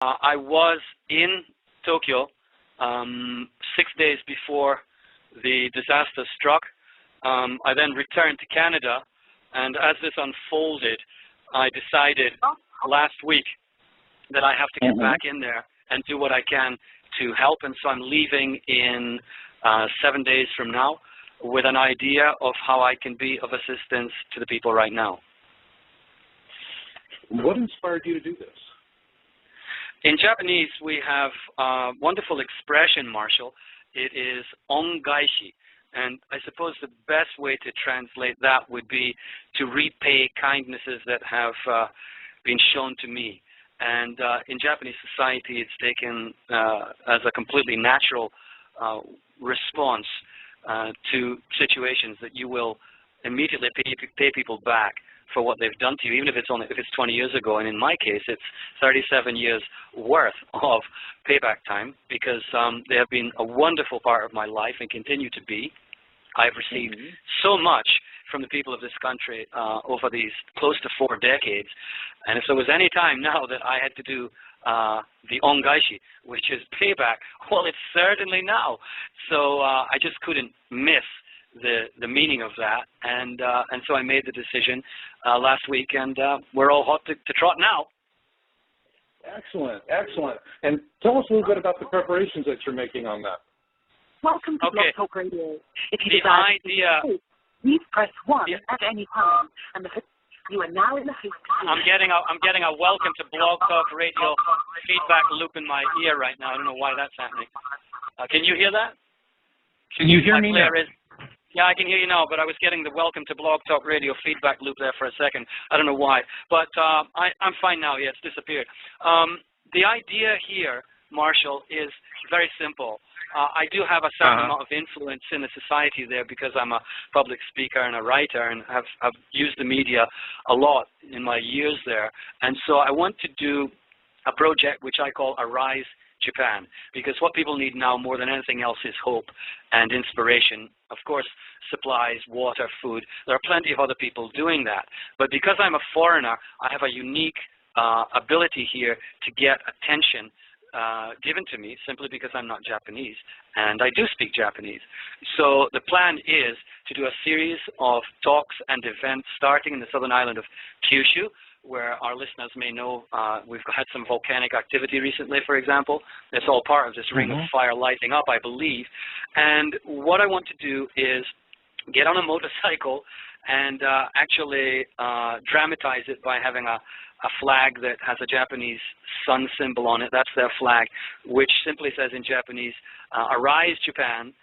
I was in Tokyo 6 days before the disaster struck. I then returned to Canada, and as this unfolded, I decided last week that I have to get back in there and do what I can to help, and so I'm leaving in 7 days from now with an idea of how I can be of assistance to the people right now. What inspired you to do this? In Japanese, we have a wonderful expression, Marshall. It is ongaishi. And I suppose the best way to translate that would be to repay kindnesses that have been shown to me. And in Japanese society, it's taken as a completely natural response to situations that you will immediately pay people back for what they've done to you, even if it's 20 years ago. And in my case, it's 37 years worth of payback time, because they have been a wonderful part of my life and continue to be. I've received so much from the people of this country over these close to 4 decades. And if there was any time now that I had to do the ongaishi, which is payback, well, it's certainly now. So I just couldn't miss the meaning of that, and so I made the decision last week, and we're all hot to trot now. Excellent, excellent. And tell us a little bit about the preparations that you're making on that. Welcome to Blog Talk Radio. If you desire to speak, please press 1 at any time, and you are now in the host. I'm getting a welcome to Blog Talk Radio feedback loop in my ear right now. I don't know why that's happening. Can you hear that? Can you hear me now? Yeah, I can hear you now, but I was getting the welcome to Blog Talk Radio feedback loop there for a second. I don't know why, but I'm fine now. Yeah, it's disappeared. The idea here, Marshall, is very simple. I do have a certain amount of influence in the society there because I'm a public speaker and a writer, and have used the media a lot in my years there. And so I want to do a project which I call Arise Japan, because what people need now more than anything else is hope and inspiration. Of course, supplies, water, food. There are plenty of other people doing that. But because I'm a foreigner, I have a unique ability here to get attention given to me simply because I'm not Japanese, and I do speak Japanese. So the plan is to do a series of talks and events starting in the southern island of Kyushu, where our listeners may know we've had some volcanic activity recently, for example. It's all part of this ring of fire lighting up, I believe. And what I want to do is get on a motorcycle and actually dramatize it by having a flag that has a Japanese sun symbol on it. That's their flag, which simply says in Japanese, Arise Japan.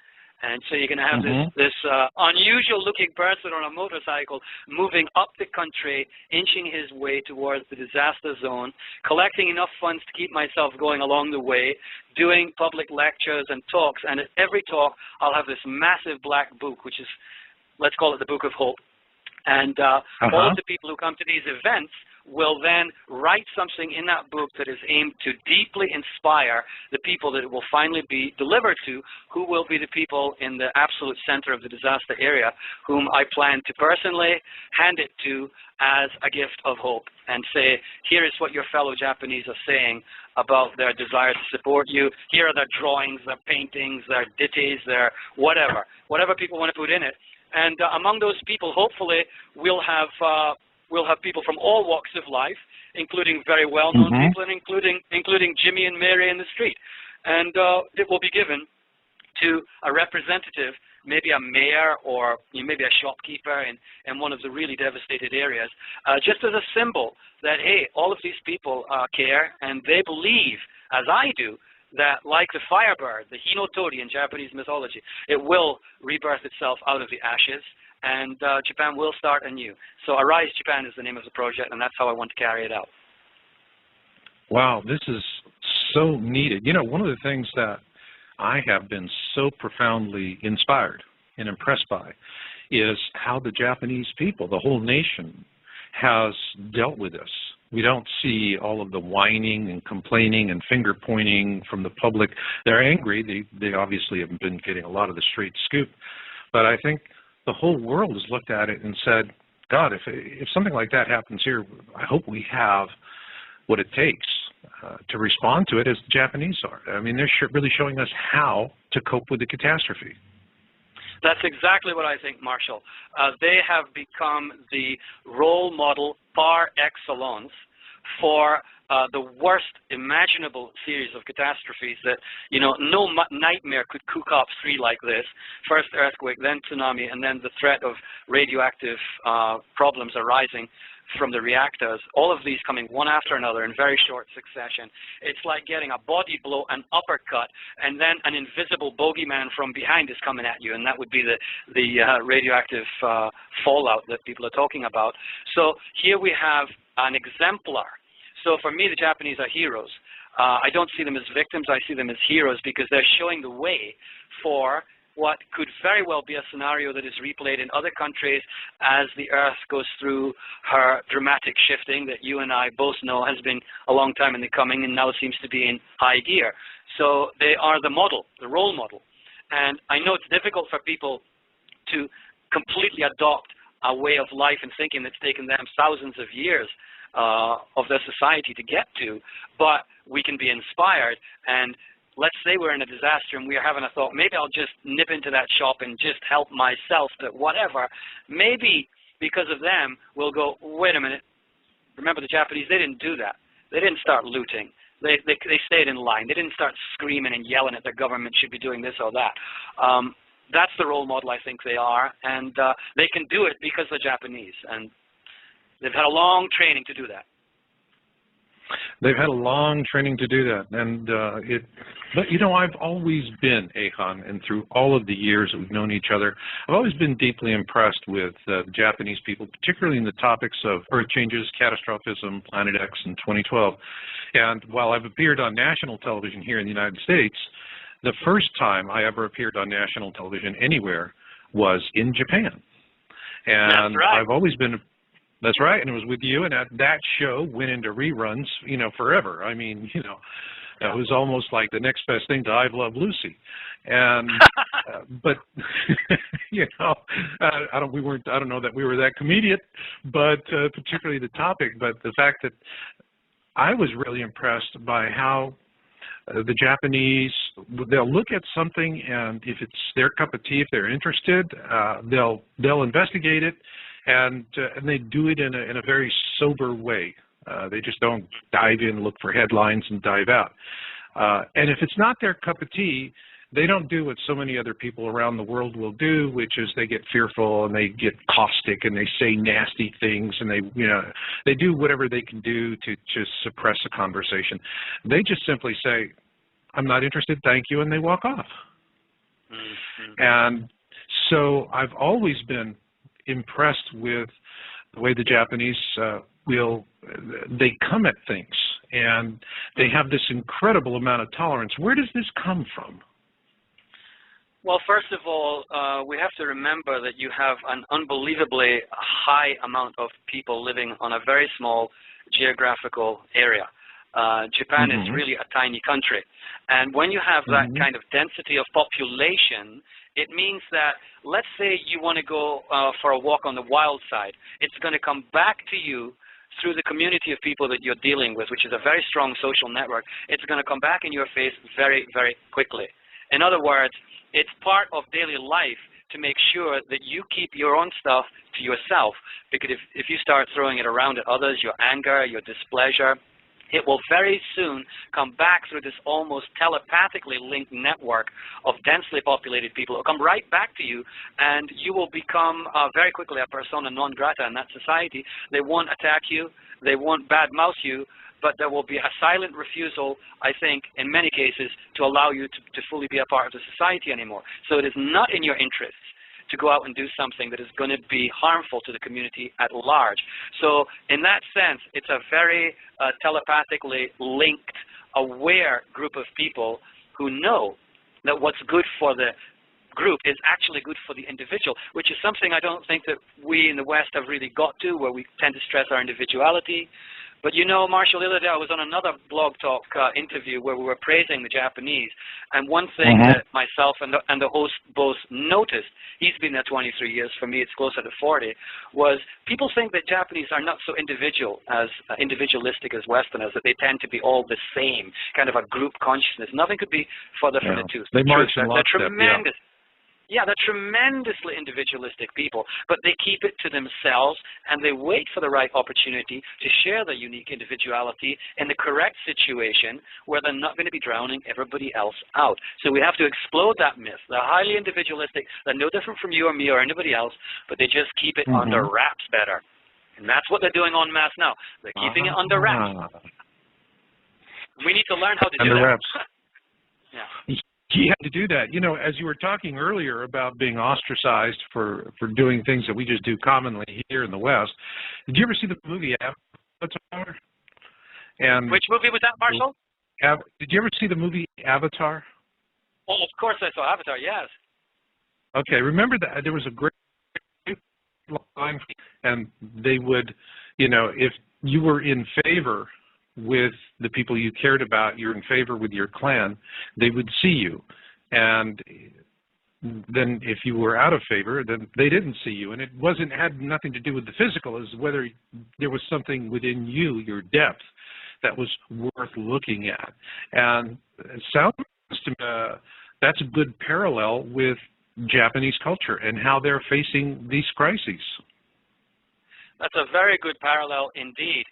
And so you're going to have this unusual-looking person on a motorcycle moving up the country, inching his way towards the disaster zone, collecting enough funds to keep myself going along the way, doing public lectures and talks. And at every talk, I'll have this massive black book, which is, let's call it the Book of Hope. And all of the people who come to these events will then write something in that book that is aimed to deeply inspire the people that it will finally be delivered to, who will be the people in the absolute center of the disaster area, whom I plan to personally hand it to as a gift of hope and say, here is what your fellow Japanese are saying about their desire to support you. Here are their drawings, their paintings, their ditties, their whatever people want to put in it. And among those people, hopefully, we'll have people from all walks of life, including very well-known people, and including Jimmy and Mary in the street. And it will be given to a representative, maybe a mayor or maybe a shopkeeper in one of the really devastated areas, just as a symbol that, hey, all of these people care, and they believe, as I do, that like the firebird, the hinotori in Japanese mythology, it will rebirth itself out of the ashes, and Japan will start anew. So Arise Japan is the name of the project, and that's how I want to carry it out. Wow, this is so needed. You know, one of the things that I have been so profoundly inspired and impressed by is how the Japanese people, the whole nation, has dealt with this. We don't see all of the whining and complaining and finger pointing from the public. They're angry. They obviously have been getting a lot of the straight scoop. But I think the whole world has looked at it and said, God, if something like that happens here, I hope we have what it takes. to respond to it as the Japanese are. I mean, they're really showing us how to cope with the catastrophe. That's exactly what I think, Marshall. They have become the role model par excellence for the worst imaginable series of catastrophes that, no nightmare could cook up three like this. First earthquake, then tsunami, and then the threat of radioactive problems arising from the reactors, all of these coming one after another in very short succession. It's like getting a body blow, an uppercut, and then an invisible bogeyman from behind is coming at you, and that would be the radioactive fallout that people are talking about. So here we have an exemplar. So for me, the Japanese are heroes. I don't see them as victims. I see them as heroes because they're showing the way for what could very well be a scenario that is replayed in other countries as the Earth goes through her dramatic shifting that you and I both know has been a long time in the coming and now seems to be in high gear. So they are the model, the role model. And I know it's difficult for people to completely adopt a way of life and thinking that's taken them thousands of years of their society to get to, but we can be inspired. And let's say we're in a disaster and we are having a thought, maybe I'll just nip into that shop and just help myself, but whatever. Maybe because of them, we'll go, wait a minute. Remember the Japanese, they didn't do that. They didn't start looting. They stayed in line. They didn't start screaming and yelling at their government should be doing this or that. That's the role model I think they are, and they can do it because they're Japanese, and they've had a long training to do that. They've had a long training to do that, and but I've always been, Echan, and through all of the years that we've known each other, I've always been deeply impressed with the Japanese people, particularly in the topics of earth changes, catastrophism, Planet X, and 2012. And while I've appeared on national television here in the United States, the first time I ever appeared on national television anywhere was in Japan. And that's right. I've always been... That's right, and it was with you, and that show went into reruns, forever. I mean, it was almost like the next best thing to I've Loved Lucy, and but I don't know that we were that comedian, but particularly the topic, but the fact that I was really impressed by how the Japanese, they'll look at something, and if it's their cup of tea, if they're interested, they'll investigate it. And they do it in a very sober way. They just don't dive in, look for headlines, and dive out. And if it's not their cup of tea, they don't do what so many other people around the world will do, which is they get fearful and they get caustic and they say nasty things and they do whatever they can do to just suppress a conversation. They just simply say, "I'm not interested, thank you," and they walk off. Mm-hmm. And so I've always been impressed with the way the Japanese they come at things, and they have this incredible amount of tolerance. Where does this come from? Well, first of all, we have to remember that you have an unbelievably high amount of people living on a very small geographical area. Japan is really a tiny country. And when you have that kind of density of population, it means that, let's say you want to go for a walk on the wild side. It's going to come back to you through the community of people that you're dealing with, which is a very strong social network. It's going to come back in your face very, very quickly. In other words, it's part of daily life to make sure that you keep your own stuff to yourself. Because if you start throwing it around at others, your anger, your displeasure, it will very soon come back through this almost telepathically linked network of densely populated people. It will come right back to you, and you will become very quickly a persona non grata in that society. They won't attack you. They won't badmouth you, but there will be a silent refusal, I think, in many cases, to allow you to fully be a part of the society anymore. So it is not in your interests to go out and do something that is going to be harmful to the community at large. So in that sense, it's a very telepathically linked, aware group of people who know that what's good for the group is actually good for the individual, which is something I don't think that we in the West have really got to, where we tend to stress our individuality. But you know, Marshall, the other day I was on another Blog Talk interview where we were praising the Japanese, and one thing that myself and the host both noticed, he's been there 23 years, for me it's closer to 40, was people think that Japanese are not so individualistic as Westerners, that they tend to be all the same, kind of a group consciousness. Nothing could be further from the truth. They march in They're lockstep, tremendous. Yeah, they're tremendously individualistic people, but they keep it to themselves, and they wait for the right opportunity to share their unique individuality in the correct situation where they're not going to be drowning everybody else out. So we have to explode that myth. They're highly individualistic. They're no different from you or me or anybody else, but they just keep it under wraps better. And that's what they're doing en masse now. They're keeping it under wraps. We need to learn how to do that. Yeah. You had to do that. You know, as you were talking earlier about being ostracized for doing things that we just do commonly here in the West, did you ever see the movie Avatar? And which movie was that, Marshall? Did you ever see the movie Avatar? Oh, of course I saw Avatar, yes. Okay, remember that there was a great line, and they would, you know, if you were in favor with the people you cared about, you're in favor with your clan, they would see you. And then if you were out of favor, then they didn't see you. And it had nothing to do with the physical, as whether there was something within you, your depth, that was worth looking at. And it sounds to me that's a good parallel with Japanese culture and how they're facing these crises. That's a very good parallel indeed.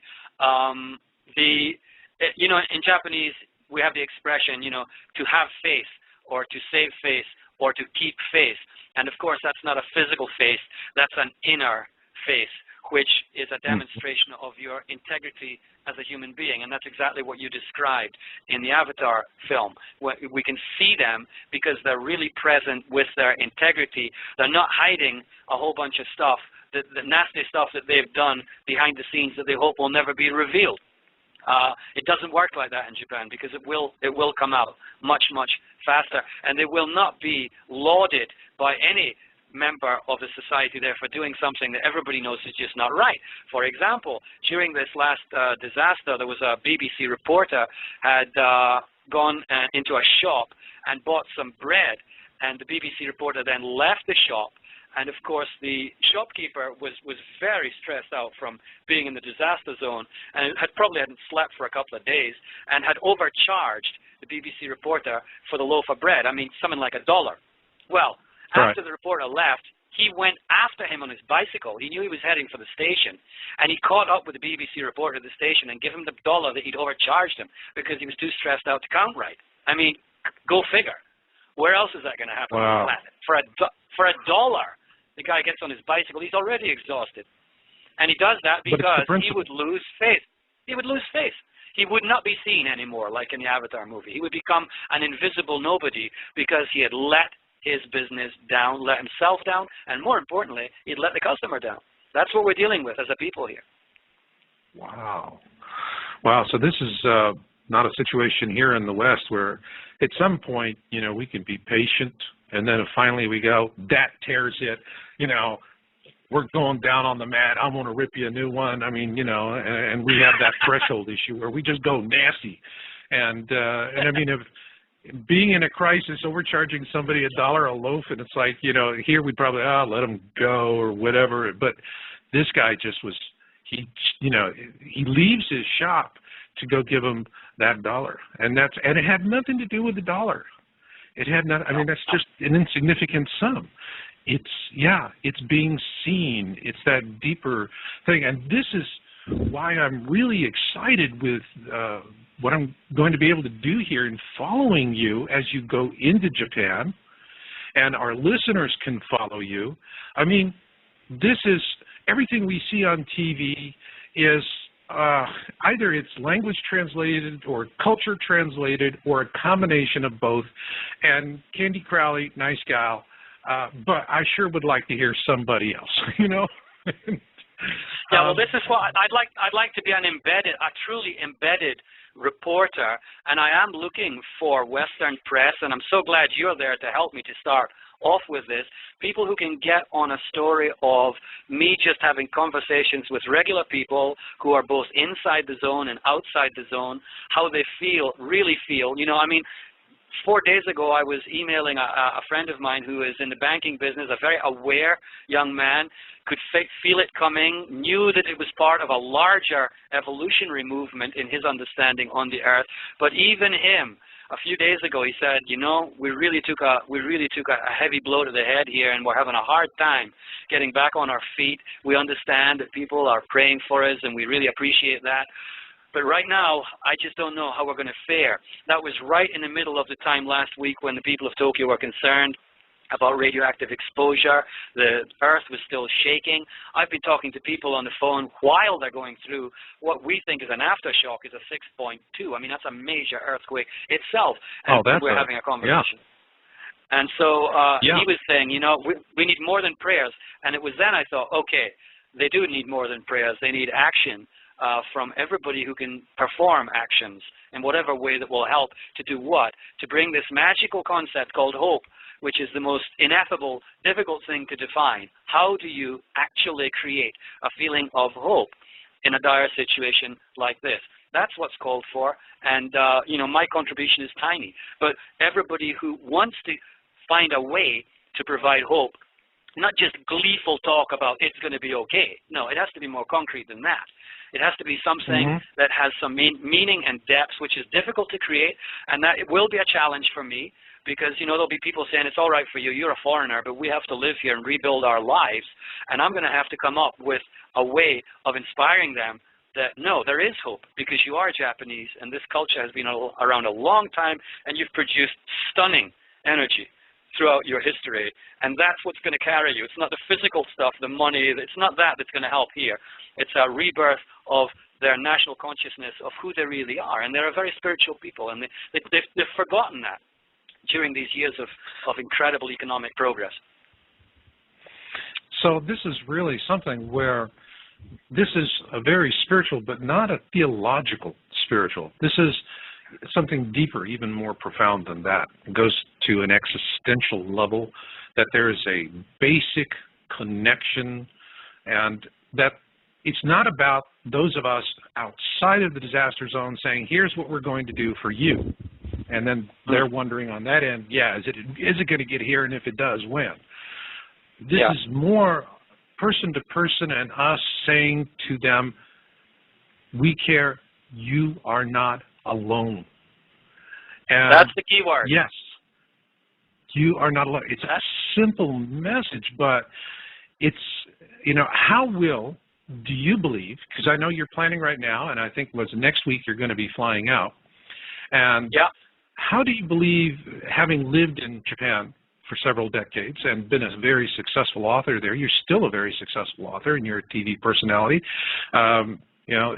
You know, in Japanese, we have the expression, you know, to have faith, or to save face, or to keep faith. And of course, that's not a physical faith, that's an inner faith, which is a demonstration of your integrity as a human being. And that's exactly what you described in the Avatar film. We can see them because they're really present with their integrity. They're not hiding a whole bunch of stuff, the nasty stuff that they've done behind the scenes that they hope will never be revealed. It doesn't work like that in Japan, because it will come out much, much faster, and they will not be lauded by any member of the society there for doing something that everybody knows is just not right. For example, during this last disaster, there was a BBC reporter had gone into a shop and bought some bread, and the BBC reporter then left the shop. And of course, the shopkeeper was very stressed out from being in the disaster zone, and probably hadn't slept for a couple of days, and had overcharged the BBC reporter for the loaf of bread. I mean, something like $1. Well, after the reporter left, he went after him on his bicycle. He knew he was heading for the station, and he caught up with the BBC reporter at the station and gave him the $1 that he'd overcharged him because he was too stressed out to count right. I mean, go figure. Where else is that going to happen on the planet? For $1. The guy gets on his bicycle. He's already exhausted. And he does that because he would lose faith. He would lose faith. He would not be seen anymore like in the Avatar movie. He would become an invisible nobody because he had let his business down, let himself down, and more importantly, he'd let the customer down. That's what we're dealing with as a people here. Wow. Wow, so this is not a situation here in the West where at some point, you know, we can be patient, and then finally we go, that tears it, you know, we're going down on the mat, I'm going to rip you a new one. I mean, you know, and we have that threshold issue where we just go nasty. And I mean, if being in a crisis, overcharging somebody $1 a loaf, and it's like, you know, here we'd probably, let him go or whatever. But this guy just was, he leaves his shop to go give him that $1. And it had nothing to do with the dollar. It had not, I mean, that's just an insignificant sum. It's being seen. It's that deeper thing. And this is why I'm really excited with what I'm going to be able to do here in following you as you go into Japan, and our listeners can follow you. I mean, this is, everything we see on TV is either it's language translated or culture translated or a combination of both. And Candy Crowley, nice gal, but I sure would like to hear somebody else, you know? Yeah, well, this is what I'd like to be a truly embedded reporter, and I am looking for Western press, and I'm so glad you're there to help me to start off with this. People who can get on a story of me just having conversations with regular people who are both inside the zone and outside the zone, how they really feel. You know, I mean, 4 days ago, I was emailing a friend of mine who is in the banking business, a very aware young man, could feel it coming, knew that it was part of a larger evolutionary movement in his understanding on the Earth. But even him, a few days ago, he said, you know, we really took a heavy blow to the head here, and we're having a hard time getting back on our feet. We understand that people are praying for us, and we really appreciate that. But right now, I just don't know how we're going to fare. That was right in the middle of the time last week when the people of Tokyo were concerned about radioactive exposure. The Earth was still shaking. I've been talking to people on the phone while they're going through what we think is an aftershock, is a 6.2. I mean, that's a major earthquake itself. And we're having a conversation. Yeah. And so he was saying, you know, we need more than prayers. And it was then I thought, okay, they do need more than prayers. They need action. From everybody who can perform actions in whatever way that will help to do what? To bring this magical concept called hope, which is the most ineffable, difficult thing to define. How do you actually create a feeling of hope in a dire situation like this? That's what's called for, and you know, my contribution is tiny. But everybody who wants to find a way to provide hope, not just gleeful talk about it's going to be okay. No, it has to be more concrete than that. It has to be something that has some meaning and depth, which is difficult to create, and that it will be a challenge for me because, you know, there'll be people saying, it's all right for you, you're a foreigner, but we have to live here and rebuild our lives, and I'm going to have to come up with a way of inspiring them that, no, there is hope because you are Japanese, and this culture has been around a long time, and you've produced stunning energy throughout your history, and that's what's going to carry you. It's not the physical stuff, the money, it's not that that's going to help here. It's a rebirth of their national consciousness of who they really are, and they're a very spiritual people, and they've forgotten that during these years of incredible economic progress. So this is really something where this is a very spiritual, but not a theological spiritual. This is something deeper, even more profound than that. It goes to an existential level, that there is a basic connection, and that it's not about those of us outside of the disaster zone saying, here's what we're going to do for you. And then they're wondering on that end, yeah, is it going to get here, and if it does, when? This is more person to person and us saying to them, we care, you are not alone. And that's the key word. Yes. You are not alone. It's a simple message, but it's, you know, how do you believe, because I know you're planning right now, and I think next week you're going to be flying out, and how do you believe, having lived in Japan for several decades and been a very successful author there, you're still a very successful author and you're a TV personality, you know,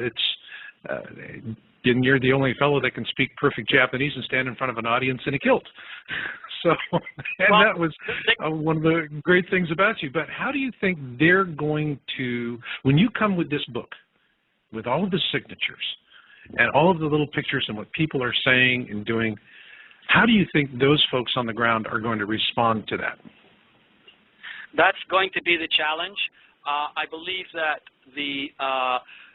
and you're the only fellow that can speak perfect Japanese and stand in front of an audience in a kilt. So, and that was one of the great things about you. But how do you think they're going to, when you come with this book, with all of the signatures and all of the little pictures and what people are saying and doing, how do you think those folks on the ground are going to respond to that? That's going to be the challenge. I believe that the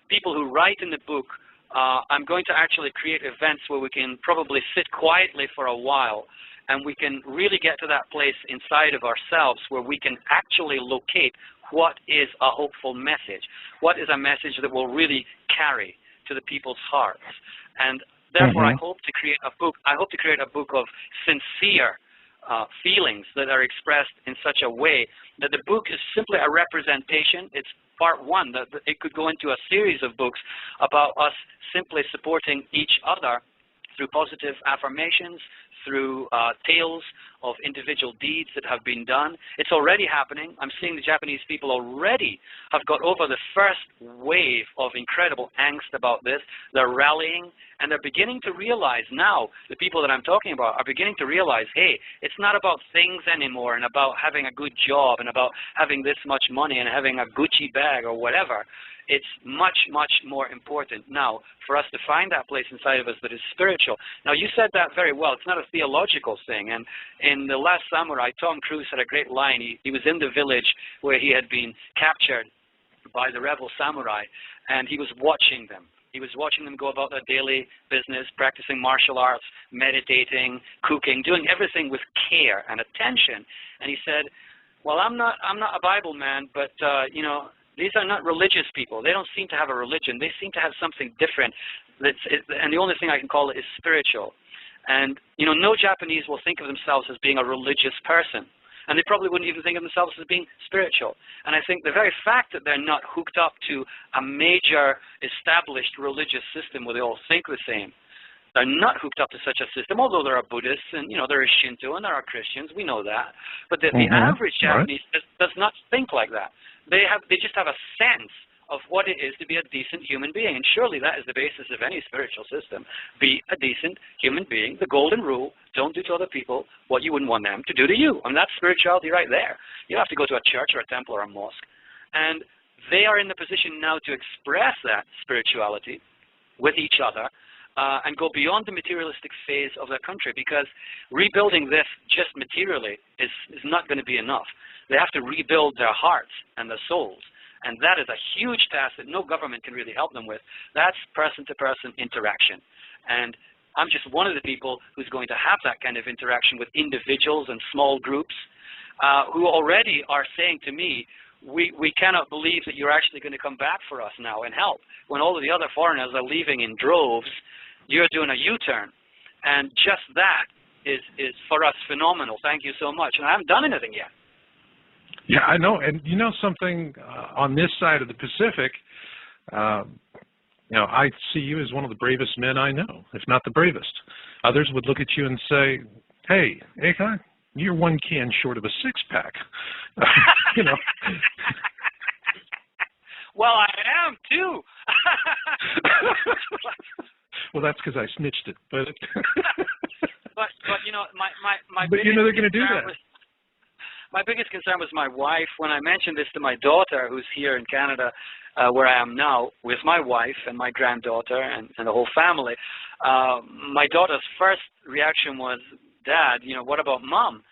people who write in the book, I'm going to actually create events where we can probably sit quietly for a while, and we can really get to that place inside of ourselves where we can actually locate what is a hopeful message, what is a message that will really carry to the people's hearts. And therefore, I hope to create a book. I hope to create a book of sincere feelings that are expressed in such a way that the book is simply a representation. It's part one. It could go into a series of books about us simply supporting each other through positive affirmations, through tales of individual deeds that have been done. It's already happening. I'm seeing the Japanese people already have got over the first wave of incredible angst about this. They're rallying, and they're beginning to realize now, the people that I'm talking about are beginning to realize, hey, it's not about things anymore and about having a good job and about having this much money and having a Gucci bag or whatever. It's much, much more important now for us to find that place inside of us that is spiritual. Now, you said that very well. It's not a theological thing. And in The Last Samurai, Tom Cruise had a great line. He was in the village where he had been captured by the rebel samurai, and he was watching them. He was watching them go about their daily business, practicing martial arts, meditating, cooking, doing everything with care and attention. And he said, well, I'm not a Bible man, but, you know, these are not religious people. They don't seem to have a religion. They seem to have something different. And the only thing I can call it is spiritual. And, you know, no Japanese will think of themselves as being a religious person. And they probably wouldn't even think of themselves as being spiritual. And I think the very fact that they're not hooked up to a major established religious system where they all think the same, they're not hooked up to such a system, although there are Buddhists and, you know, there is Shinto and there are Christians. We know that. But the average Japanese does not think like that. They just have a sense of what it is to be a decent human being. And surely that is the basis of any spiritual system. Be a decent human being. The golden rule, don't do to other people what you wouldn't want them to do to you. And that's spirituality right there. You don't have to go to a church or a temple or a mosque. And they are in the position now to express that spirituality with each other and go beyond the materialistic phase of their country, because rebuilding this just materially is not going to be enough. They have to rebuild their hearts and their souls. And that is a huge task that no government can really help them with. That's person-to-person interaction. And I'm just one of the people who's going to have that kind of interaction with individuals and small groups who already are saying to me, we cannot believe that you're actually going to come back for us now and help. When all of the other foreigners are leaving in droves, you're doing a U-turn. And just that is for us phenomenal. Thank you so much. And I haven't done anything yet. Yeah, I know. And you know something, on this side of the Pacific, you know, I see you as one of the bravest men I know, if not the bravest. Others would look at you and say, hey, Echan, you're one can short of a six-pack. You know. Well, I am, too. Well, that's because I snitched it. But you know, my but you know they're going to do that. My biggest concern was my wife. When I mentioned this to my daughter, who's here in Canada, where I am now, with my wife and my granddaughter and the whole family, my daughter's first reaction was, Dad, you know, what about Mom?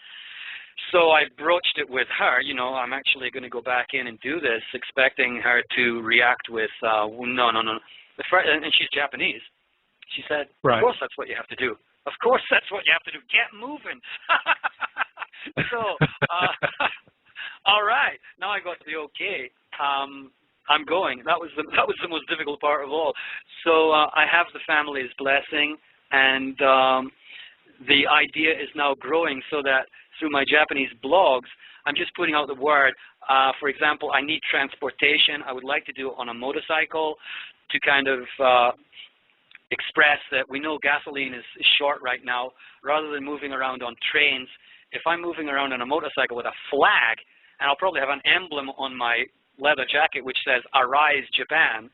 So I broached it with her. You know, I'm actually going to go back in and do this, expecting her to react with, no. And she's Japanese. She said, Of course that's what you have to do. Of course that's what you have to do. Get moving. So, all right. Now I got the okay. I'm going. That was the most difficult part of all. So I have the family's blessing, and the idea is now growing so that through my Japanese blogs, I'm just putting out the word. For example, I need transportation. I would like to do it on a motorcycle to kind of express that we know gasoline is short right now. Rather than moving around on trains, if I'm moving around on a motorcycle with a flag, and I'll probably have an emblem on my leather jacket which says, Arise Japan,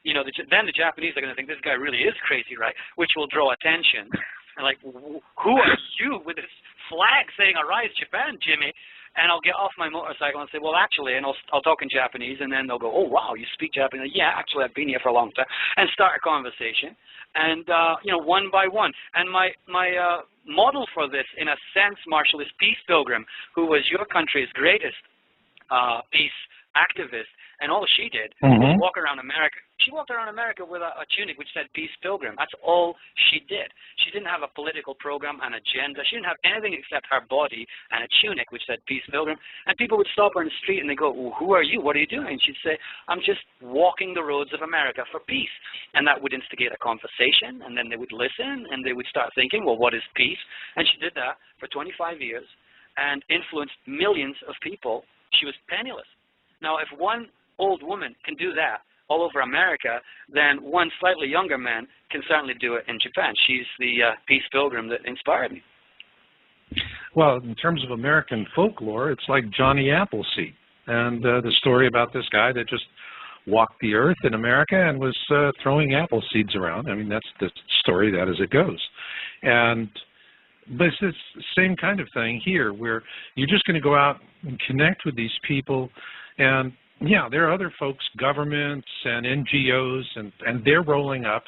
you know, then the Japanese are going to think this guy really is crazy, right? Which will draw attention. And like, who are you with this flag saying, Arise Japan, Jimmy? And I'll get off my motorcycle and say, well, actually, and I'll talk in Japanese, and then they'll go, oh, wow, you speak Japanese? Yeah, actually, I've been here for a long time, and start a conversation, and, you know, one by one. And my model for this, in a sense, Marshall, is Peace Pilgrim, who was your country's greatest peace activist, and all she did was walk around America. She walked around America with a tunic which said Peace Pilgrim. That's all she did. She didn't have a political program, an agenda. She didn't have anything except her body and a tunic which said Peace Pilgrim. And people would stop her in the street and they go, well, who are you? What are you doing? And she'd say, I'm just walking the roads of America for peace. And that would instigate a conversation, and then they would listen, and they would start thinking, well, what is peace? And she did that for 25 years and influenced millions of people. She was penniless. Now, if one old woman can do that, all over America, then one slightly younger man can certainly do it in Japan. She's the peace pilgrim that inspired me. Well, in terms of American folklore, it's like Johnny Appleseed and the story about this guy that just walked the earth in America and was throwing apple seeds around. I mean, that's the story that as it goes. But it's the same kind of thing here, where you're just going to go out and connect with these people. And, yeah, there are other folks, governments and NGOs, and they're rolling up,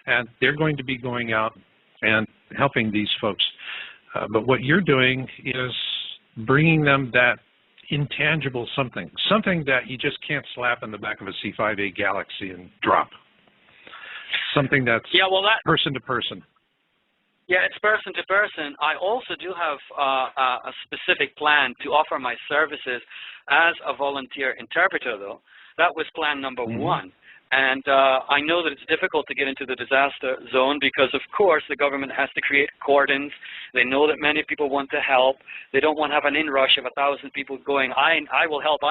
and they're going to be going out and helping these folks. But what you're doing is bringing them that intangible something that you just can't slap in the back of a C5A Galaxy and drop. Something that's person to person. Yeah, it's person to person. I also do have a specific plan to offer my services as a volunteer interpreter, though. That was plan number one. And I know that it's difficult to get into the disaster zone because, of course, the government has to create cordons. They know that many people want to help. They don't want to have an inrush of 1,000 people going, I will help,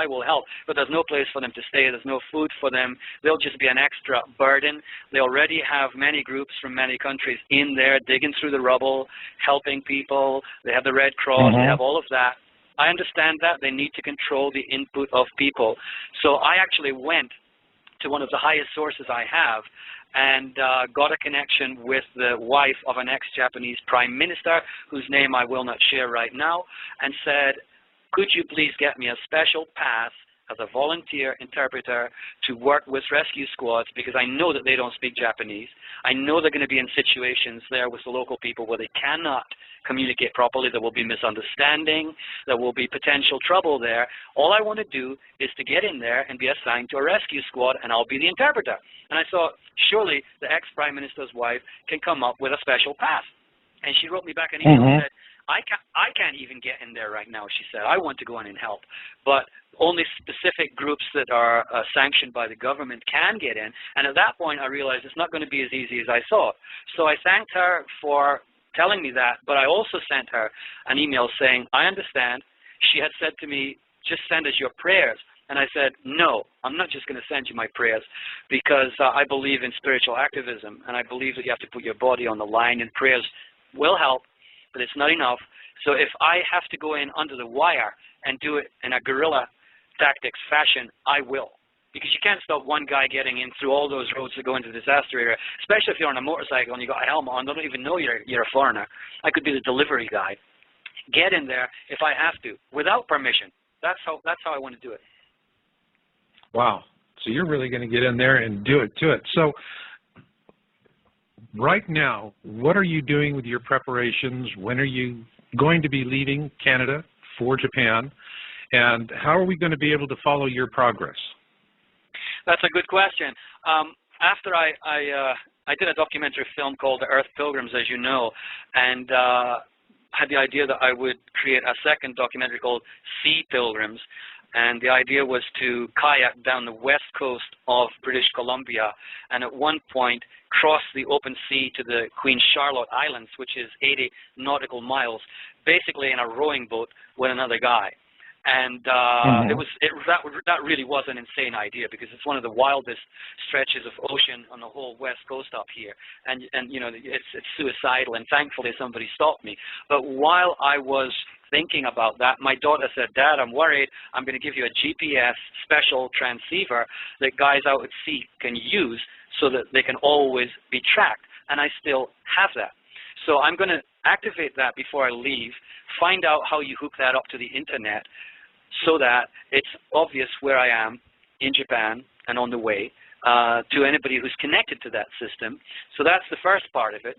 but there's no place for them to stay. There's no food for them. They'll just be an extra burden. They already have many groups from many countries in there digging through the rubble, helping people. They have the Red Cross. They have all of that. I understand that. They need to control the input of people. So I actually went to one of the highest sources I have and got a connection with the wife of an ex-Japanese prime minister, whose name I will not share right now, and said, could you please get me a special pass as a volunteer interpreter to work with rescue squads, because I know that they don't speak Japanese. I know they're going to be in situations there with the local people where they cannot communicate properly. There will be misunderstanding. There will be potential trouble there. All I want to do is to get in there and be assigned to a rescue squad, and I'll be the interpreter. And I thought, surely the ex-prime minister's wife can come up with a special pass. And she wrote me back an email and said, I can't even get in there right now, she said. I want to go in and help. But only specific groups that are sanctioned by the government can get in. And at that point, I realized it's not going to be as easy as I thought. So I thanked her for telling me that, but I also sent her an email saying, I understand. She had said to me, just send us your prayers. And I said, no, I'm not just going to send you my prayers, because I believe in spiritual activism, and I believe that you have to put your body on the line, and prayers will help, but it's not enough. So if I have to go in under the wire and do it in a guerrilla tactics fashion, I will. Because you can't stop one guy getting in through all those roads that go into the disaster area, especially if you're on a motorcycle and you got a helmet on. They don't even know you're a foreigner. I could be the delivery guy. Get in there if I have to, without permission. That's how I want to do it. Wow. So you're really going to get in there and do it to it. So right now, what are you doing with your preparations? When are you going to be leaving Canada for Japan? And how are we going to be able to follow your progress? That's a good question. After I did a documentary film called The Earth Pilgrims, as you know, and had the idea that I would create a second documentary called Sea Pilgrims. And the idea was to kayak down the west coast of British Columbia and at one point cross the open sea to the Queen Charlotte Islands, which is 80 nautical miles, basically in a rowing boat with another guy. And that really was an insane idea, because it's one of the wildest stretches of ocean on the whole west coast up here. And you know, it's suicidal, and thankfully somebody stopped me. But while I was thinking about that, my daughter said, Dad, I'm worried. I'm going to give you a GPS special transceiver that guys out at sea can use so that they can always be tracked. And I still have that. So I'm going to activate that before I leave, find out how you hook that up to the internet so that it's obvious where I am in Japan and on the way to anybody who's connected to that system. So that's the first part of it.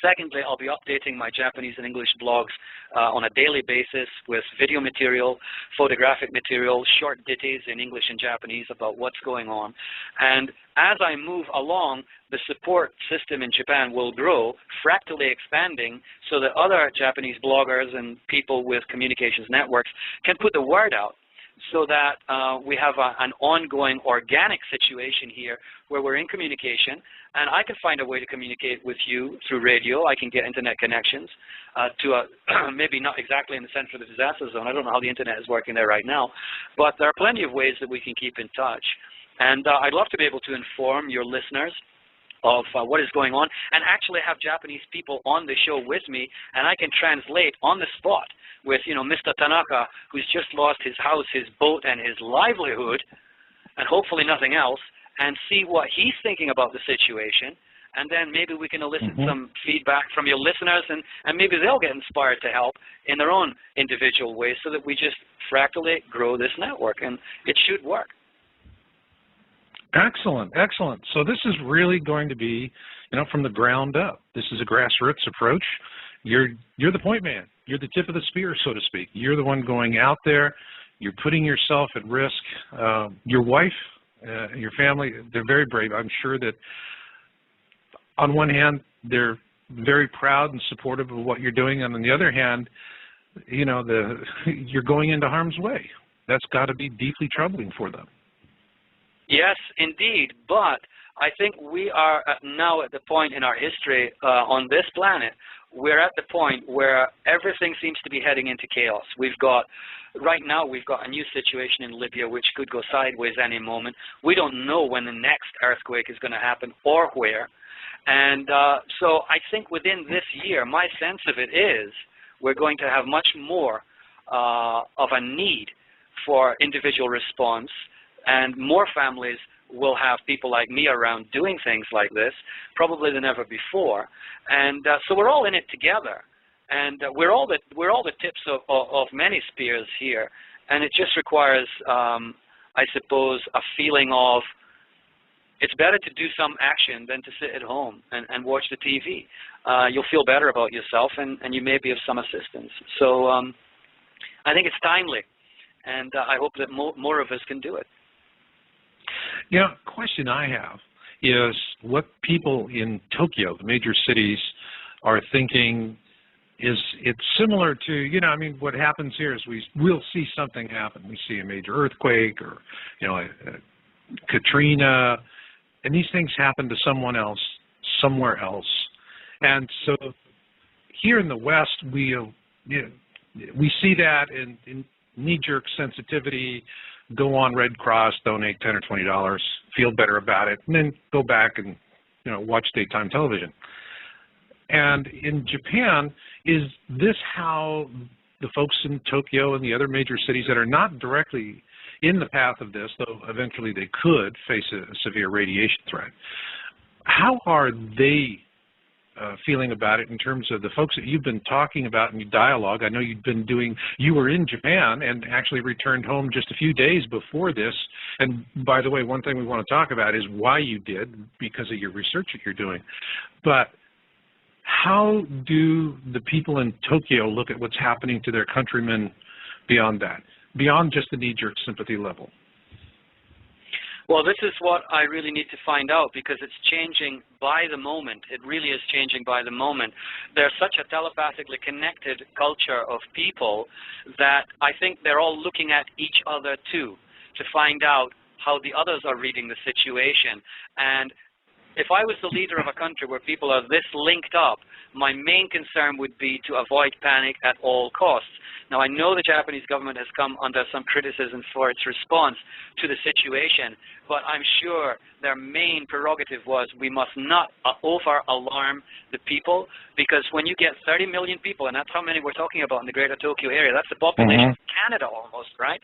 Secondly, I'll be updating my Japanese and English blogs on a daily basis with video material, photographic material, short ditties in English and Japanese about what's going on. And as I move along, the support system in Japan will grow, fractally expanding, so that other Japanese bloggers and people with communications networks can put the word out, so that we have an ongoing organic situation here where we're in communication, and I can find a way to communicate with you through radio. I can get internet connections to maybe not exactly in the center of the disaster zone. I don't know how the internet is working there right now, but there are plenty of ways that we can keep in touch. And I'd love to be able to inform your listeners of what is going on, and actually have Japanese people on the show with me, and I can translate on the spot with, Mr. Tanaka, who's just lost his house, his boat, and his livelihood, and hopefully nothing else, and see what he's thinking about the situation, and then maybe we can elicit some feedback from your listeners, and maybe they'll get inspired to help in their own individual ways, so that we just fractally grow this network, and it should work. Excellent, excellent. So this is really going to be, from the ground up. This is a grassroots approach. You're the point man. You're the tip of the spear, so to speak. You're the one going out there. You're putting yourself at risk. Your wife, your family, they're very brave. I'm sure that on one hand, they're very proud and supportive of what you're doing, and on the other hand, you're going into harm's way. That's got to be deeply troubling for them. Yes, indeed, but I think we are now at the point in our history on this planet, we're at the point where everything seems to be heading into chaos. Right now we've got a new situation in Libya which could go sideways any moment. We don't know when the next earthquake is going to happen or where. And so I think within this year, my sense of it is we're going to have much more of a need for individual response, and more families will have people like me around doing things like this, probably than ever before. And so we're all in it together, and we're all the tips of many spears here. And it just requires, I suppose, a feeling of it's better to do some action than to sit at home and watch the TV. You'll feel better about yourself, and you may be of some assistance. So I think it's timely, and I hope that more of us can do it. Question I have is what people in Tokyo, the major cities, are thinking is it's similar to, what happens here is we'll see something happen. We see a major earthquake or, a Katrina, and these things happen to someone else, somewhere else. And so here in the West, we see that in knee-jerk sensitivity, go on Red Cross, donate $10 or $20, feel better about it, and then go back and watch daytime television. And in Japan, is this how the folks in Tokyo and the other major cities that are not directly in the path of this, though eventually they could face a severe radiation threat, how are they feeling about it in terms of the folks that you've been talking about in your dialogue? I know you were in Japan and actually returned home just a few days before this. And by the way, one thing we want to talk about is why you did, because of your research that you're doing. But how do the people in Tokyo look at what's happening to their countrymen beyond that, beyond just the knee-jerk sympathy level? Well, this is what I really need to find out, because it's changing by the moment. It really is changing by the moment. There's such a telepathically connected culture of people that I think they're all looking at each other too, to find out how the others are reading the situation. And if I was the leader of a country where people are this linked up, my main concern would be to avoid panic at all costs. Now, I know the Japanese government has come under some criticism for its response to the situation, but I'm sure their main prerogative was we must not over-alarm the people, because when you get 30 million people, and that's how many we're talking about in the greater Tokyo area, that's the population of Canada almost, right?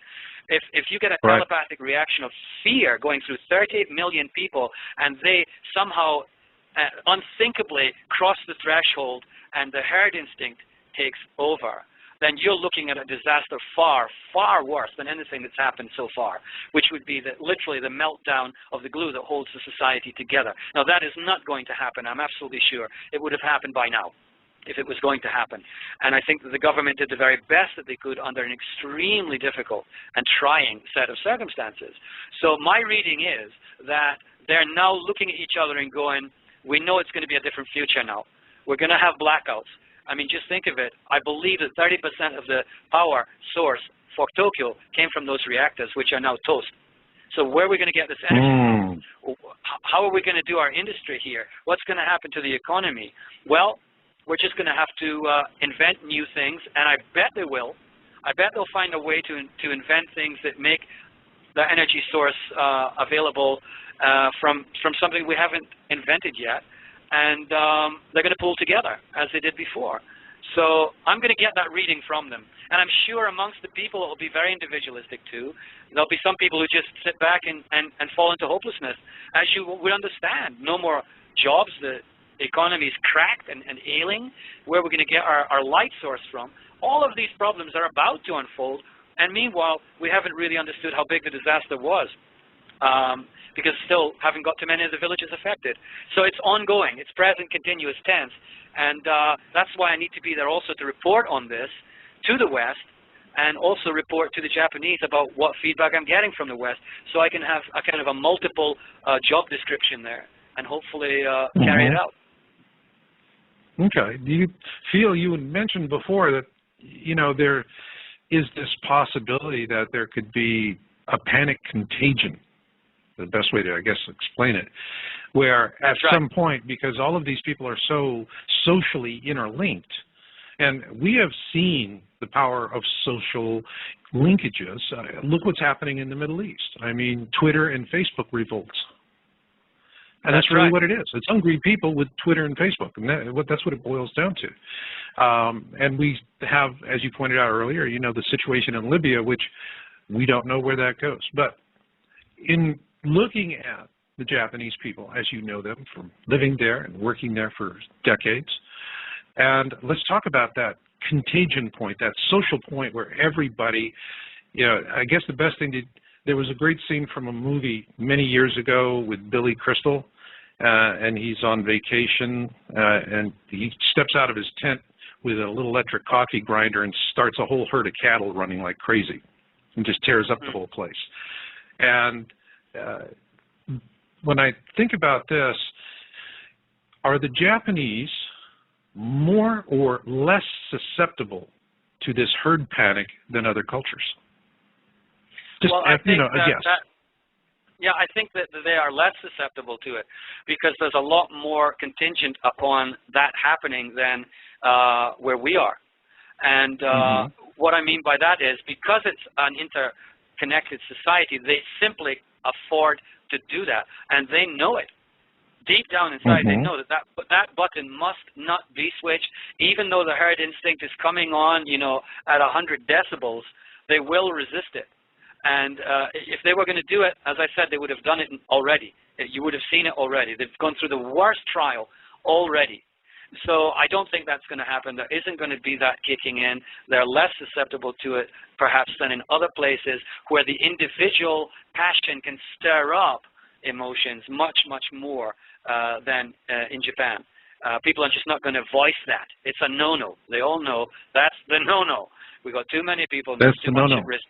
If you get a telepathic reaction of fear going through 38 million people, and they somehow unthinkably cross the threshold and the herd instinct takes over, then you're looking at a disaster far, far worse than anything that's happened so far, which would be literally the meltdown of the glue that holds the society together. Now, that is not going to happen, I'm absolutely sure. It would have happened by now if it was going to happen. And I think that the government did the very best that they could under an extremely difficult and trying set of circumstances. So my reading is that they're now looking at each other and going, we know it's going to be a different future now. We're going to have blackouts. I mean, just think of it. I believe that 30% of the power source for Tokyo came from those reactors, which are now toast. So where are we going to get this energy from? How are we going to do our industry here? What's going to happen to the economy? Well, we're just going to have to invent new things, and I bet they will. I bet they'll find a way to invent things that make energy source available from something we haven't invented yet, and they're going to pull together as they did before. So I'm going to get that reading from them. And I'm sure amongst the people it will be very individualistic too. There'll be some people who just sit back and fall into hopelessness. As you would understand, no more jobs, the economy is cracked and ailing. Where we're going to get our light source from. All of these problems are about to unfold, and meanwhile, we haven't really understood how big the disaster was. Because still haven't got to many of the villages affected. So it's ongoing. It's present, continuous tense. And that's why I need to be there also to report on this to the West, and also report to the Japanese about what feedback I'm getting from the West, so I can have a kind of a multiple job description there, and hopefully carry it out. Okay. Do you feel, you had mentioned before that, you know, there is this possibility that there could be a panic contagion, the best way to, I guess, explain it, where at some point, because all of these people are so socially interlinked, and we have seen the power of social linkages. Look what's happening in the Middle East. I mean, Twitter and Facebook revolts. And that's really what it is. It's hungry people with Twitter and Facebook, and that's what it boils down to. And we have, as you pointed out earlier, you know, the situation in Libya, which we don't know where that goes. But in looking at the Japanese people, as you know them from living there and working there for decades, and let's talk about that contagion point, that social point where everybody, you know, I guess the best thing to, there was a great scene from a movie many years ago with Billy Crystal, and he's on vacation, and he steps out of his tent with a little electric coffee grinder and starts a whole herd of cattle running like crazy and just tears up the whole place. And when I think about this, are the Japanese more or less susceptible to this herd panic than other cultures? Just, well, I think yeah, I think that they are less susceptible to it because there's a lot more contingent upon that happening than where we are. And what I mean by that is because it's an interconnected society, they simply afford to do that, and they know it. Deep down inside, they know that button must not be switched, even though the herd instinct is coming on, you know, at 100 decibels, they will resist it. And if they were going to do it, as I said, they would have done it already. You would have seen it already. They've gone through the worst trial already. So I don't think that's going to happen. There isn't going to be that kicking in. They're less susceptible to it, perhaps, than in other places where the individual passion can stir up emotions much, much more than in Japan. People are just not going to voice that. It's a no-no. They all know that's the no-no. We've got too many people. That's too much at risk.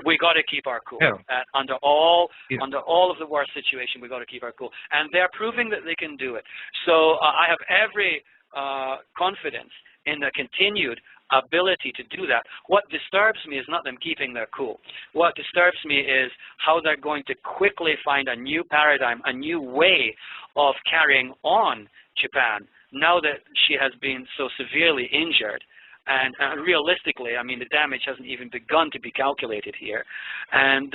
We got to keep our cool. Yeah. Under all of the worst situation, we got to keep our cool. And they're proving that they can do it. So I have every confidence in the continued ability to do that. What disturbs me is not them keeping their cool. What disturbs me is how they're going to quickly find a new paradigm, a new way of carrying on Japan now that she has been so severely injured. And realistically, I mean, the damage hasn't even begun to be calculated here. And,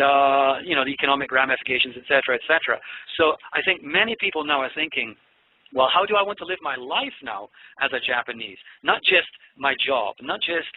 you know, the economic ramifications, et cetera, et cetera. So I think many people now are thinking, well, how do I want to live my life now as a Japanese? Not just my job, not just,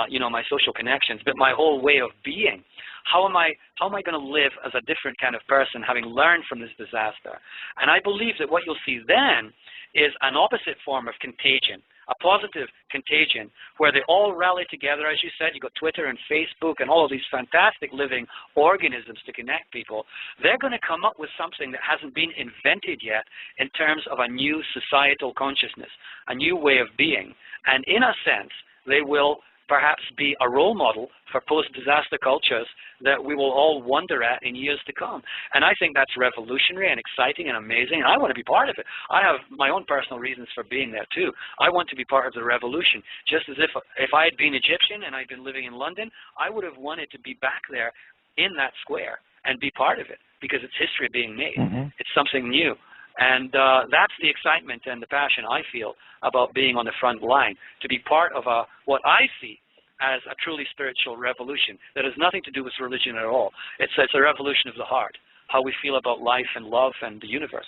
you know, my social connections, but my whole way of being. How am I going to live as a different kind of person, having learned from this disaster? And I believe that what you'll see then is an opposite form of contagion, a positive contagion, where they all rally together. As you said, you've got Twitter and Facebook and all of these fantastic living organisms to connect people. They're going to come up with something that hasn't been invented yet in terms of a new societal consciousness, a new way of being. And in a sense, they will perhaps be a role model for post-disaster cultures that we will all wonder at in years to come. And I think that's revolutionary and exciting and amazing, and I want to be part of it. I have my own personal reasons for being there too. I want to be part of the revolution, just as if I had been Egyptian and I'd been living in London, I would have wanted to be back there in that square and be part of it, because it's history being made. It's something new. And that's the excitement and the passion I feel about being on the front line, to be part of what I see as a truly spiritual revolution that has nothing to do with religion at all. It's a revolution of the heart, how we feel about life and love and the universe.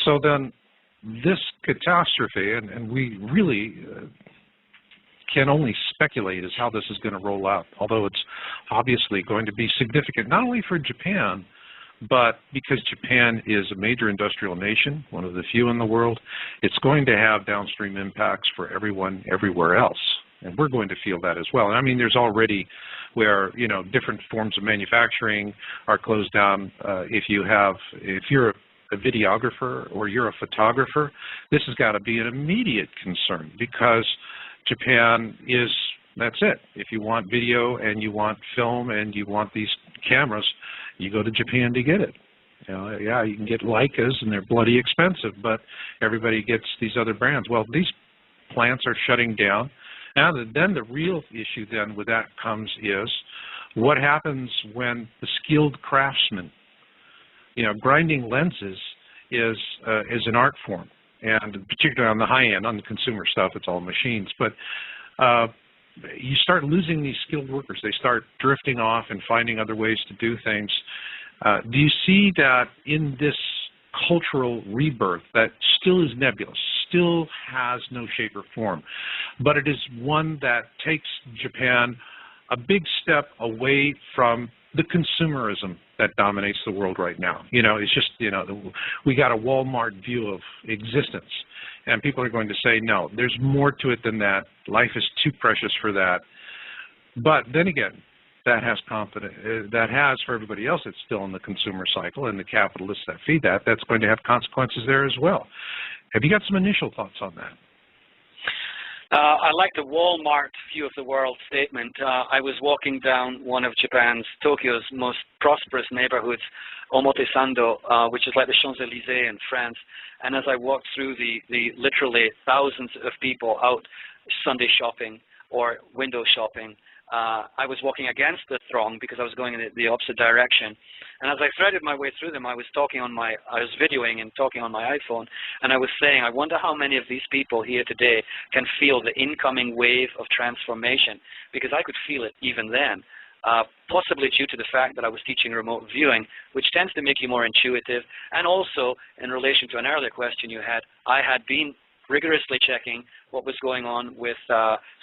So then this catastrophe, and we really can only speculate as how this is going to roll out, although it's obviously going to be significant not only for Japan, but because Japan is a major industrial nation, one of the few in the world, it's going to have downstream impacts for everyone everywhere else. And we're going to feel that as well. I mean, there's already where, you know, different forms of manufacturing are closed down. If you're a videographer or you're a photographer, this has got to be an immediate concern because Japan is, that's it. If you want video and you want film and you want these cameras, you go to Japan to get it. You know, yeah, you can get Leicas and they're bloody expensive, but everybody gets these other brands. Well, these plants are shutting down. Now, then the real issue then with that comes is what happens when the skilled craftsman, you know, grinding lenses is an art form. And particularly on the high end, on the consumer stuff, it's all machines. But you start losing these skilled workers. They start drifting off and finding other ways to do things. Do you see that in this cultural rebirth that still is nebulous, still has no shape or form, but it is one that takes Japan a big step away from the consumerism that dominates the world right now? You know, it's just, you know, we got a Walmart view of existence. And people are going to say, no, there's more to it than that. Life is too precious for that. But then again, that has for everybody else that's still in the consumer cycle and the capitalists that feed that, that's going to have consequences there as well. Have you got some initial thoughts on that? I like the Walmart view of the world statement. I was walking down one of Tokyo's most prosperous neighborhoods, Omotesando, which is like the Champs-Élysées in France. And as I walked through the literally thousands of people out Sunday shopping or window shopping, I was walking against the throng because I was going in the opposite direction. And as I threaded my way through them, I was videoing and talking on my iPhone, and I was saying, I wonder how many of these people here today can feel the incoming wave of transformation, because I could feel it even then, possibly due to the fact that I was teaching remote viewing, which tends to make you more intuitive, and also in relation to an earlier question you had, I had been rigorously checking what was going on with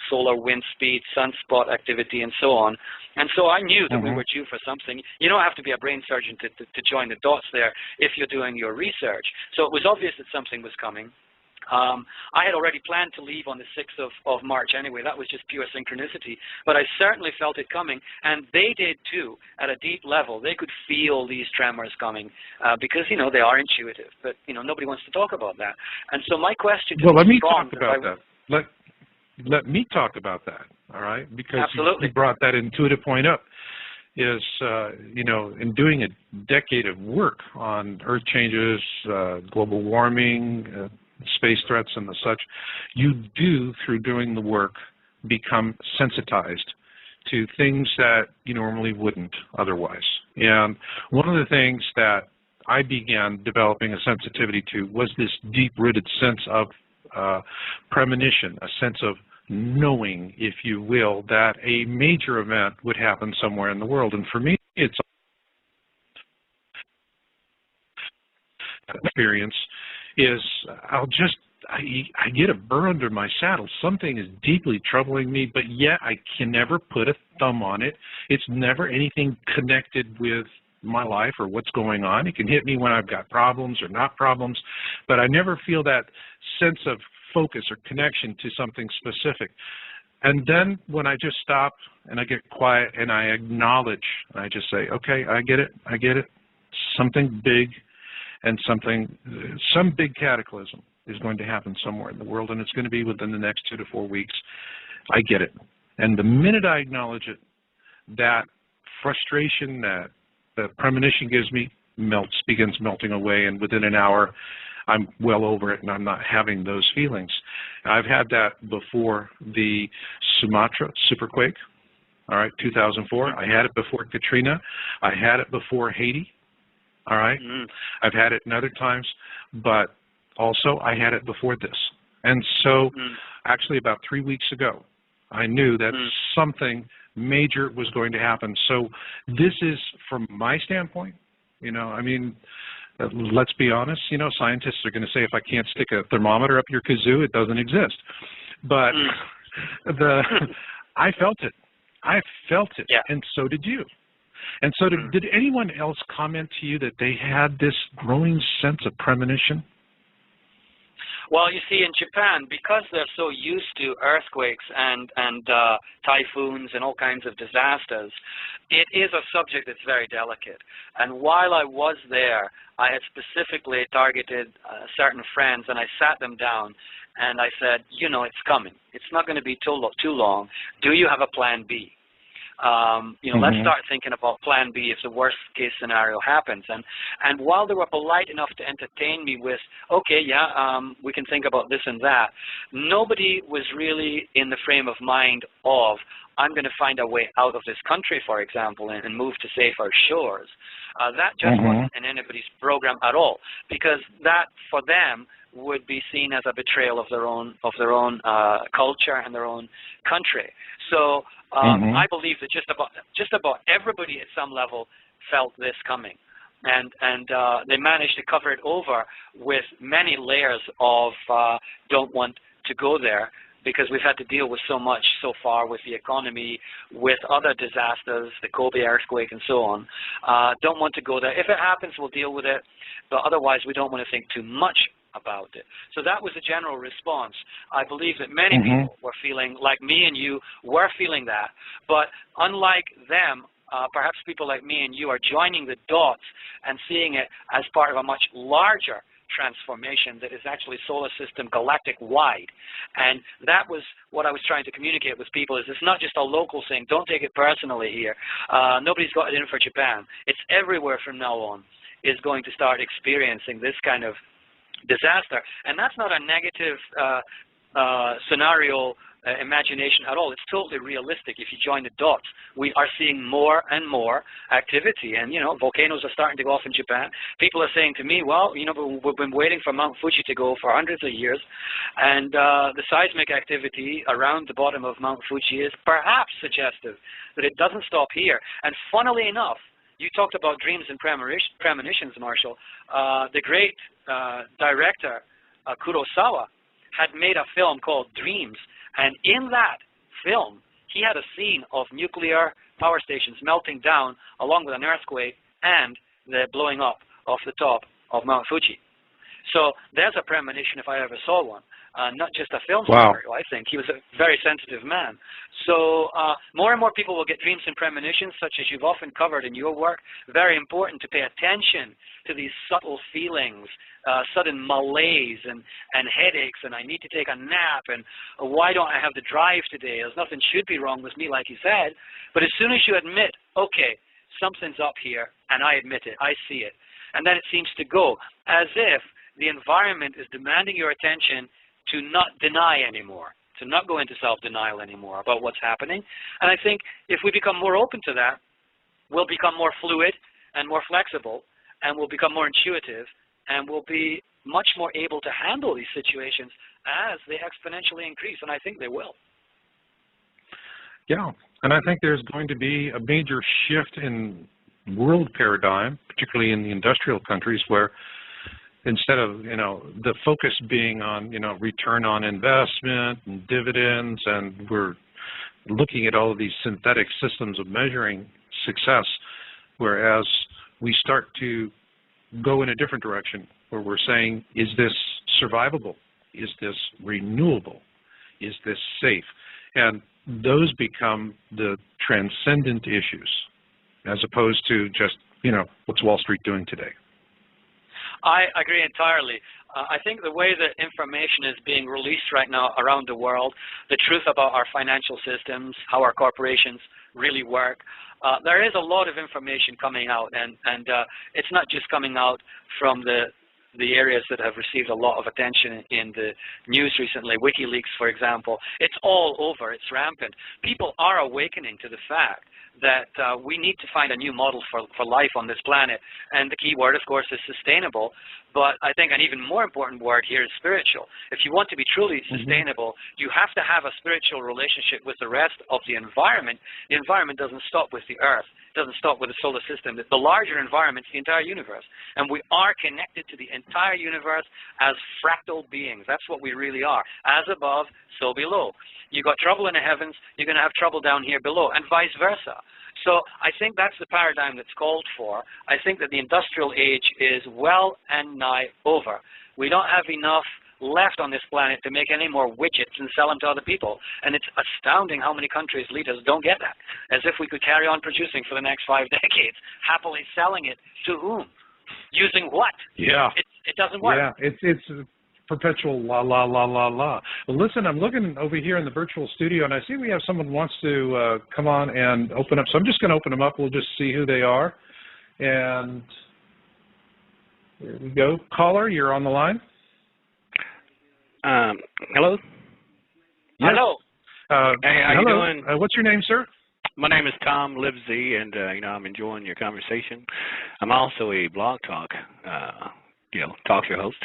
solar wind speed, sunspot activity, and so on. And so I knew that we were due for something. You don't have to be a brain surgeon to join the dots there if you're doing your research. So it was obvious that something was coming. I had already planned to leave on the 6th of March anyway. That was just pure synchronicity. But I certainly felt it coming, and they did too at a deep level. They could feel these tremors coming because, you know, they are intuitive. But, you know, nobody wants to talk about that. And so my question to Well, let me talk about that. Let me talk about that, all right? Because you brought that intuitive point up. Is, you know, in doing a decade of work on earth changes, global warming, space threats and the such, you do, through doing the work, become sensitized to things that you normally wouldn't otherwise. And one of the things that I began developing a sensitivity to was this deep-rooted sense of premonition, a sense of knowing, if you will, that a major event would happen somewhere in the world. And for me, it's experience is I get a burr under my saddle. Something is deeply troubling me, but yet I can never put a thumb on it. It's never anything connected with my life or what's going on. It can hit me when I've got problems or not problems, but I never feel that sense of focus or connection to something specific. And then when I just stop and I get quiet and I acknowledge, and I just say, okay, I get it, something big and some big cataclysm is going to happen somewhere in the world, and it's going to be within the next 2 to 4 weeks. I get it. And the minute I acknowledge it, that frustration that the premonition gives me begins melting away, and within an hour, I'm well over it, and I'm not having those feelings. I've had that before the Sumatra superquake, all right, 2004. I had it before Katrina. I had it before Haiti. All right, I've had it in other times, but also I had it before this. And so actually about 3 weeks ago, I knew that something major was going to happen. So this is, from my standpoint, I mean, let's be honest, scientists are going to say if I can't stick a thermometer up your kazoo, it doesn't exist. But I felt it. I felt it, and so did you. And so did anyone else comment to you that they had this growing sense of premonition? Well, you see, in Japan, because they're so used to earthquakes and typhoons and all kinds of disasters, it is a subject that's very delicate. And while I was there, I had specifically targeted certain friends, and I sat them down, and I said, it's coming. It's not going to be too long. Do you have a plan B? Let's start thinking about plan B if the worst case scenario happens. And while they were polite enough to entertain me with, okay, we can think about this and that, nobody was really in the frame of mind of, I'm going to find a way out of this country, for example, and move to safer shores. That just wasn't in anybody's program at all, because that, for them, would be seen as a betrayal of their own culture and their own country. So I believe that just about everybody at some level felt this coming, and they managed to cover it over with many layers of don't want to go there, because we've had to deal with so much so far with the economy, with other disasters, the Kobe earthquake and so on. Don't want to go there. If it happens, we'll deal with it, but otherwise we don't want to think too much about it. So that was the general response. I believe that many people were feeling, like me and you were feeling that, but unlike them, perhaps people like me and you are joining the dots and seeing it as part of a much larger transformation that is actually solar system galactic-wide. And that was what I was trying to communicate with people, is it's not just a local thing. Don't take it personally here. Nobody's got it in for Japan. It's everywhere from now on is going to start experiencing this kind of disaster. And that's not a negative scenario imagination at all. It's totally realistic if you join the dots. We are seeing more and more activity, and volcanoes are starting to go off in Japan. People are saying to me, well, we've been waiting for Mount Fuji to go for hundreds of years, and the seismic activity around the bottom of Mount Fuji is perhaps suggestive that it doesn't stop here. And funnily enough, you talked about dreams and premonitions, Marshall. The great director Kurosawa had made a film called Dreams, and in that film, he had a scene of nuclear power stations melting down along with an earthquake and the blowing up of the top of Mount Fuji. So there's a premonition if I ever saw one. Not just a film scenario, I think. He was a very sensitive man. So more and more people will get dreams and premonitions, such as you've often covered in your work. Very important to pay attention to these subtle feelings, sudden malaise and headaches, and I need to take a nap, and why don't I have the drive today? There's nothing should be wrong with me, like you said. But as soon as you admit, okay, something's up here, and I admit it, I see it, and then it seems to go, as if the environment is demanding your attention to not deny anymore, to not go into self-denial anymore about what's happening. And I think if we become more open to that, we'll become more fluid and more flexible, and we'll become more intuitive, and we'll be much more able to handle these situations as they exponentially increase, and I think they will. Yeah, and I think there's going to be a major shift in world paradigm, particularly in the industrial countries, where instead of, the focus being on, return on investment and dividends, and we're looking at all of these synthetic systems of measuring success, whereas we start to go in a different direction where we're saying, is this survivable? Is this renewable? Is this safe? And those become the transcendent issues as opposed to just, what's Wall Street doing today? I agree entirely. I think the way that information is being released right now around the world, the truth about our financial systems, how our corporations really work, there is a lot of information coming out, and it's not just coming out from the areas that have received a lot of attention in the news recently, WikiLeaks, for example. It's all over. It's rampant. People are awakening to the fact that we need to find a new model for life on this planet. And the key word, of course, is sustainable. But I think an even more important word here is spiritual. If you want to be truly sustainable, you have to have a spiritual relationship with the rest of the environment. The environment doesn't stop with the Earth. It doesn't stop with the solar system. The larger environment is the entire universe. And we are connected to the entire universe as fractal beings. That's what we really are. As above, so below. You got trouble in the heavens, you're going to have trouble down here below, and vice versa. So I think that's the paradigm that's called for. I think that the industrial age is well and nigh over. We don't have enough left on this planet to make any more widgets and sell them to other people. And it's astounding how many countries' leaders don't get that. As if we could carry on producing for the next 5 decades, happily selling it to whom? Using what? Yeah. It doesn't work. Yeah, it's perpetual la, la, la, la, la. Well, listen, I'm looking over here in the virtual studio, and I see we have someone who wants to come on and open up. So I'm just going to open them up. We'll just see who they are. And here we go. Caller, you're on the line. Hello? Yes. Hello. Hey, how you doing? What's your name, sir? My name is Tom Livesey, and, I'm enjoying your conversation. I'm also a Blog Talk, talk show host.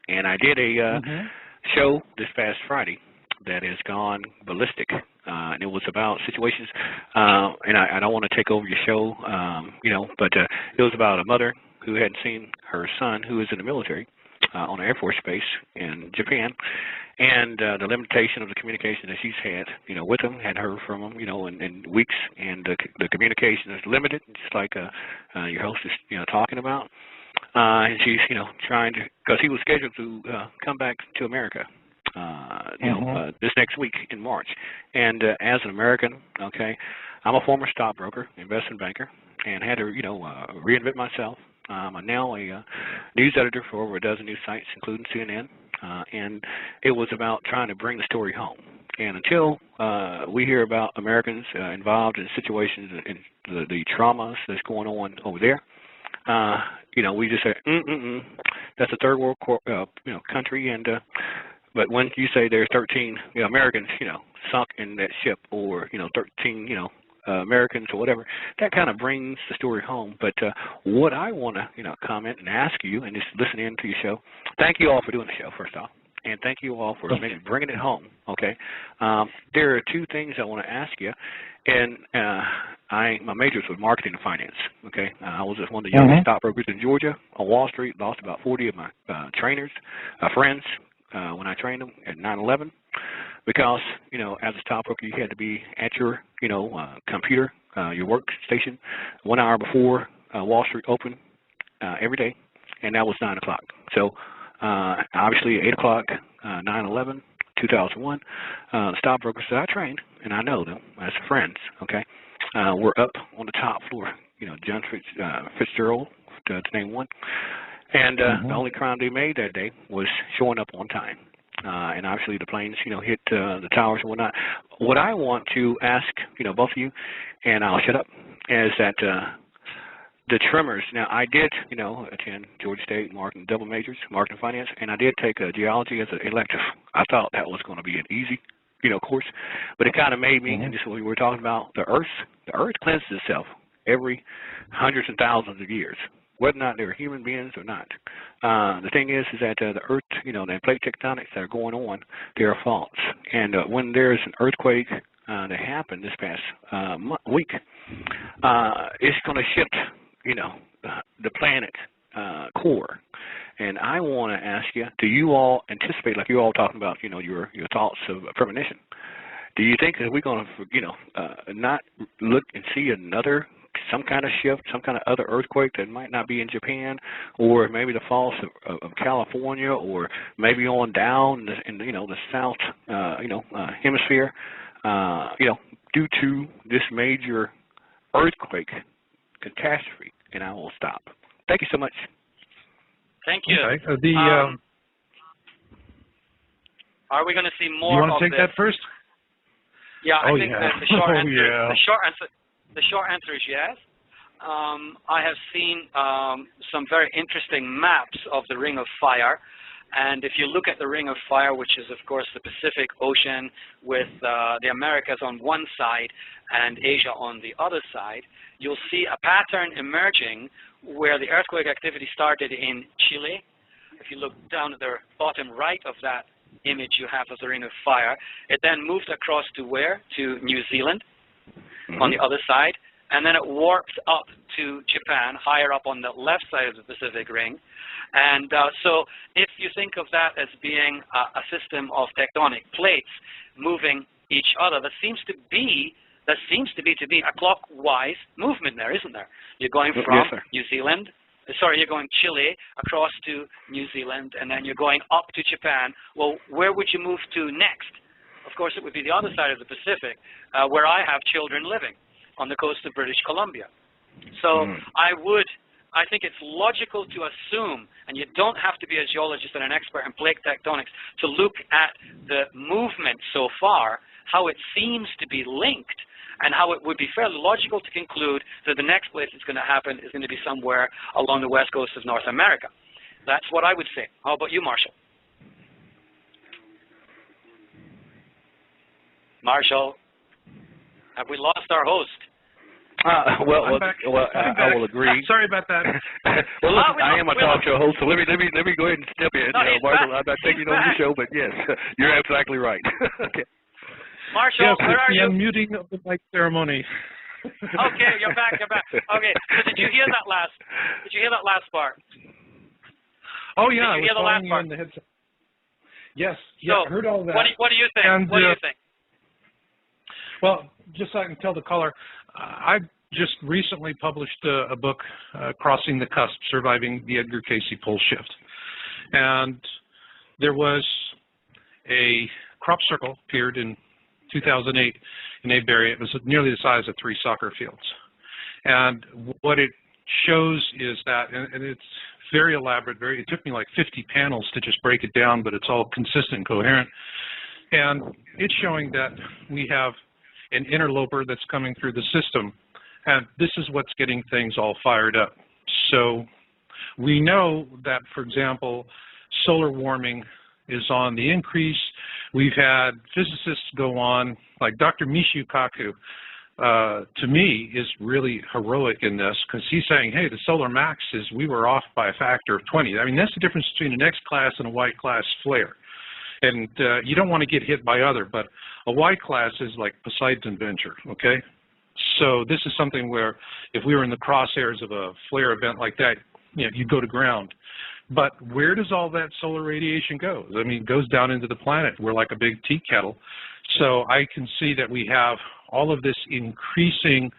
And I did a show this past Friday that has gone ballistic, and it was about situations, and I don't want to take over your show, but it was about a mother who hadn't seen her son, who is in the military, on an Air Force base in Japan, and the limitation of the communication that she's had, with him, hadn't heard from him, in weeks, and the communication is limited, just like your host is, talking about. And she's, trying to, because he was scheduled to come back to America, this next week in March. And as an American, I'm a former stockbroker, investment banker, and had to, reinvent myself. I'm now a news editor for over a dozen news sites, including CNN, and it was about trying to bring the story home. And until we hear about Americans involved in situations and the traumas that's going on over there, we just say, that's a third world, country, and but when you say there's 13 Americans, sunk in that ship, or 13, Americans or whatever, that kind of brings the story home. But what I want to, comment and ask you, and just listen in to your show. Thank you all for doing the show, first off, and thank you all for maybe bringing it home. Okay, there are two things I want to ask you, and my majors was marketing and finance. Okay, I was just one of the youngest stockbrokers in Georgia on Wall Street. Lost about 40 of my trainers, friends, when I trained them at 9/11. Because, as a stockbroker, you had to be at your, computer, your workstation, 1 hour before Wall Street opened every day, and that was 9 o'clock. So, obviously, 8 o'clock, 9/11, 2001, the stockbrokers that I trained, and I know them as friends, we're up on the top floor, John Fitzgerald, to name one. And the only crime they made that day was showing up on time. And obviously the planes, hit the towers and whatnot. What I want to ask, both of you, and I'll shut up, is that the tremors. Now, I did, attend Georgia State marketing double majors, marketing finance, and I did take geology as an elective. I thought that was going to be an easy, course, but it kind of made me, and this is what we were talking about, the Earth cleanses itself every hundreds and thousands of years, whether or not they're human beings or not. The thing is that the Earth, the plate tectonics that are going on, there are faults. And when there's an earthquake that happened this past week, it's going to shift, the planet core. And I want to ask you, do you all anticipate, like you're all talking about, your thoughts of premonition, do you think that we're going to, not look and see some kind of shift, some kind of other earthquake that might not be in Japan, or maybe the faults of California, or maybe on down in the south, hemisphere, due to this major earthquake catastrophe? And I will stop. Thank you so much. Thank you. Okay. Are we going to see more of this? You want to take that first? Yeah, I think that the short answer. Yeah. The short answer is yes. I have seen some very interesting maps of the Ring of Fire. And if you look at the Ring of Fire, which is, of course, the Pacific Ocean with the Americas on one side and Asia on the other side, you'll see a pattern emerging where the earthquake activity started in Chile, if you look down at the bottom right of that image you have of the Ring of Fire, it then moved across to where? To New Zealand on the other side, and then it warped up to Japan, higher up on the left side of the Pacific Ring. And so if you think of that as being a system of tectonic plates moving each other, there seems to be a clockwise movement there, isn't there? You're going from New Zealand, you're going Chile across to New Zealand, and then you're going up to Japan. Well, where would you move to next? Of course, it would be the other side of the Pacific, where I have children living, on the coast of British Columbia. So I think it's logical to assume, and you don't have to be a geologist and an expert in plate tectonics to look at the movement so far, how it seems to be linked, and how it would be fairly logical to conclude that the next place it's going to happen is going to be somewhere along the west coast of North America. That's what I would say. How about you, Marshall? Marshall, have we lost our host? I will agree. Sorry about that. Well, listen, I am a talk show host, so let me go ahead and step in. Marshall, I'm not taking over your show, but yes, you're exactly right. Okay. Marshall, where are you? The unmuting of the mic ceremony. Okay, you're back. Okay, so did you hear that last part? Oh yeah, did you hear the last part? In the headset. Yes, so, I heard all that. What do you think? And, what do you think? Well, just so I can tell the caller, I just recently published a book, Crossing the Cusp, Surviving the Edgar Casey Pole Shift. And there was a crop circle appeared in 2008 in Avebury. It was nearly the size of 3 soccer fields. And what it shows is that, and it's very elaborate, it took me like 50 panels to just break it down, but it's all consistent and coherent. And it's showing that we have an interloper that's coming through the system, and this is what's getting things all fired up. So we know that, for example, solar warming is on the increase. We've had physicists go on, like Dr. Michio Kaku, to me, is really heroic in this, because he's saying, hey, the solar max we were off by a factor of 20. I mean, that's the difference between an X-class and a Y-class flare. And you don't want to get hit by other, but a Y-class is like Poseidon's adventure, okay? So this is something where if we were in the crosshairs of a flare event like that, you go to ground. But where does all that solar radiation go? I mean, it goes down into the planet. We're like a big tea kettle. So I can see that we have all of this increasing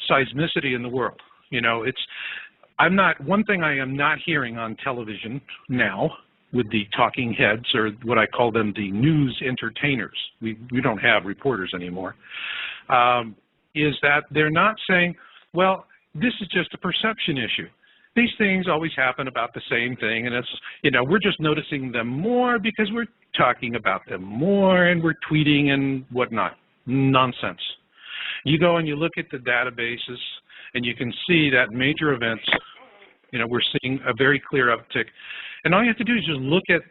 seismicity in the world. One thing I am not hearing on television now with the talking heads, or what I call them, the news entertainers, we don't have reporters anymore, is that they're not saying, well, this is just a perception issue. These things always happen about the same thing, and it's, we're just noticing them more because we're talking about them more and we're tweeting and whatnot. Nonsense. You go and you look at the databases and you can see that major events, we're seeing a very clear uptick. And all you have to do is just look at,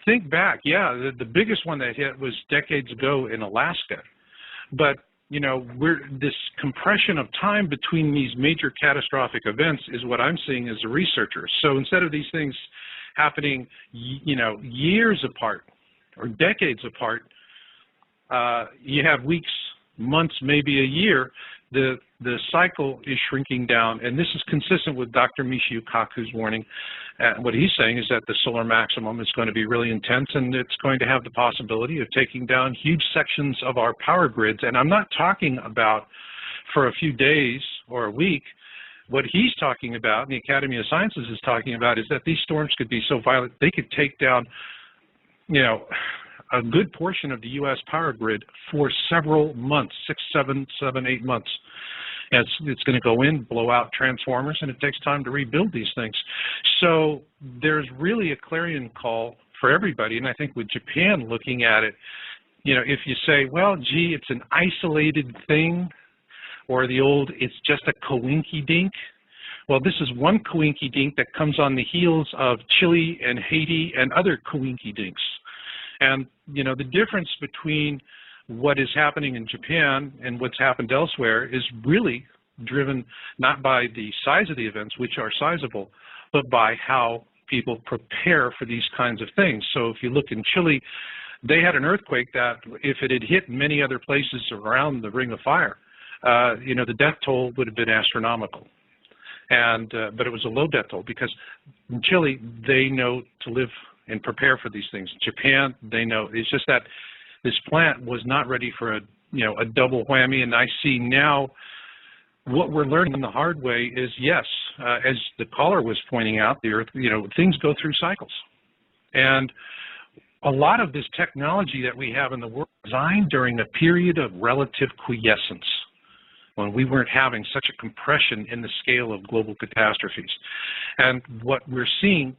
think back. Yeah, the biggest one that hit was decades ago in Alaska. But, this compression of time between these major catastrophic events is what I'm seeing as a researcher. So instead of these things happening, years apart or decades apart, you have weeks, months, maybe a year. The cycle is shrinking down, and this is consistent with Dr. Michio Kaku's warning. What he's saying is that the solar maximum is going to be really intense, and it's going to have the possibility of taking down huge sections of our power grids. And I'm not talking about for a few days or a week. What he's talking about, and the Academy of Sciences is talking about, is that these storms could be so violent they could take down, a good portion of the U.S. power grid for several months, 6, 7, 8 months. And it's going to go in, blow out transformers, and it takes time to rebuild these things. So there's really a clarion call for everybody, and I think with Japan looking at it, if you say, well, gee, it's an isolated thing, or the old, it's just a coinky-dink. Well, this is one coinky-dink that comes on the heels of Chile and Haiti and other coinky-dinks. And, the difference between what is happening in Japan and what's happened elsewhere is really driven not by the size of the events, which are sizable, but by how people prepare for these kinds of things. So if you look in Chile, they had an earthquake that if it had hit many other places around the Ring of Fire, the death toll would have been astronomical. And but it was a low death toll because in Chile, they know to live and prepare for these things. Japan, they know. It's just that this plant was not ready for a double whammy. And I see now what we're learning the hard way is, yes, as the caller was pointing out, the Earth, things go through cycles. And a lot of this technology that we have in the world was designed during a period of relative quiescence, when we weren't having such a compression in the scale of global catastrophes. And what we're seeing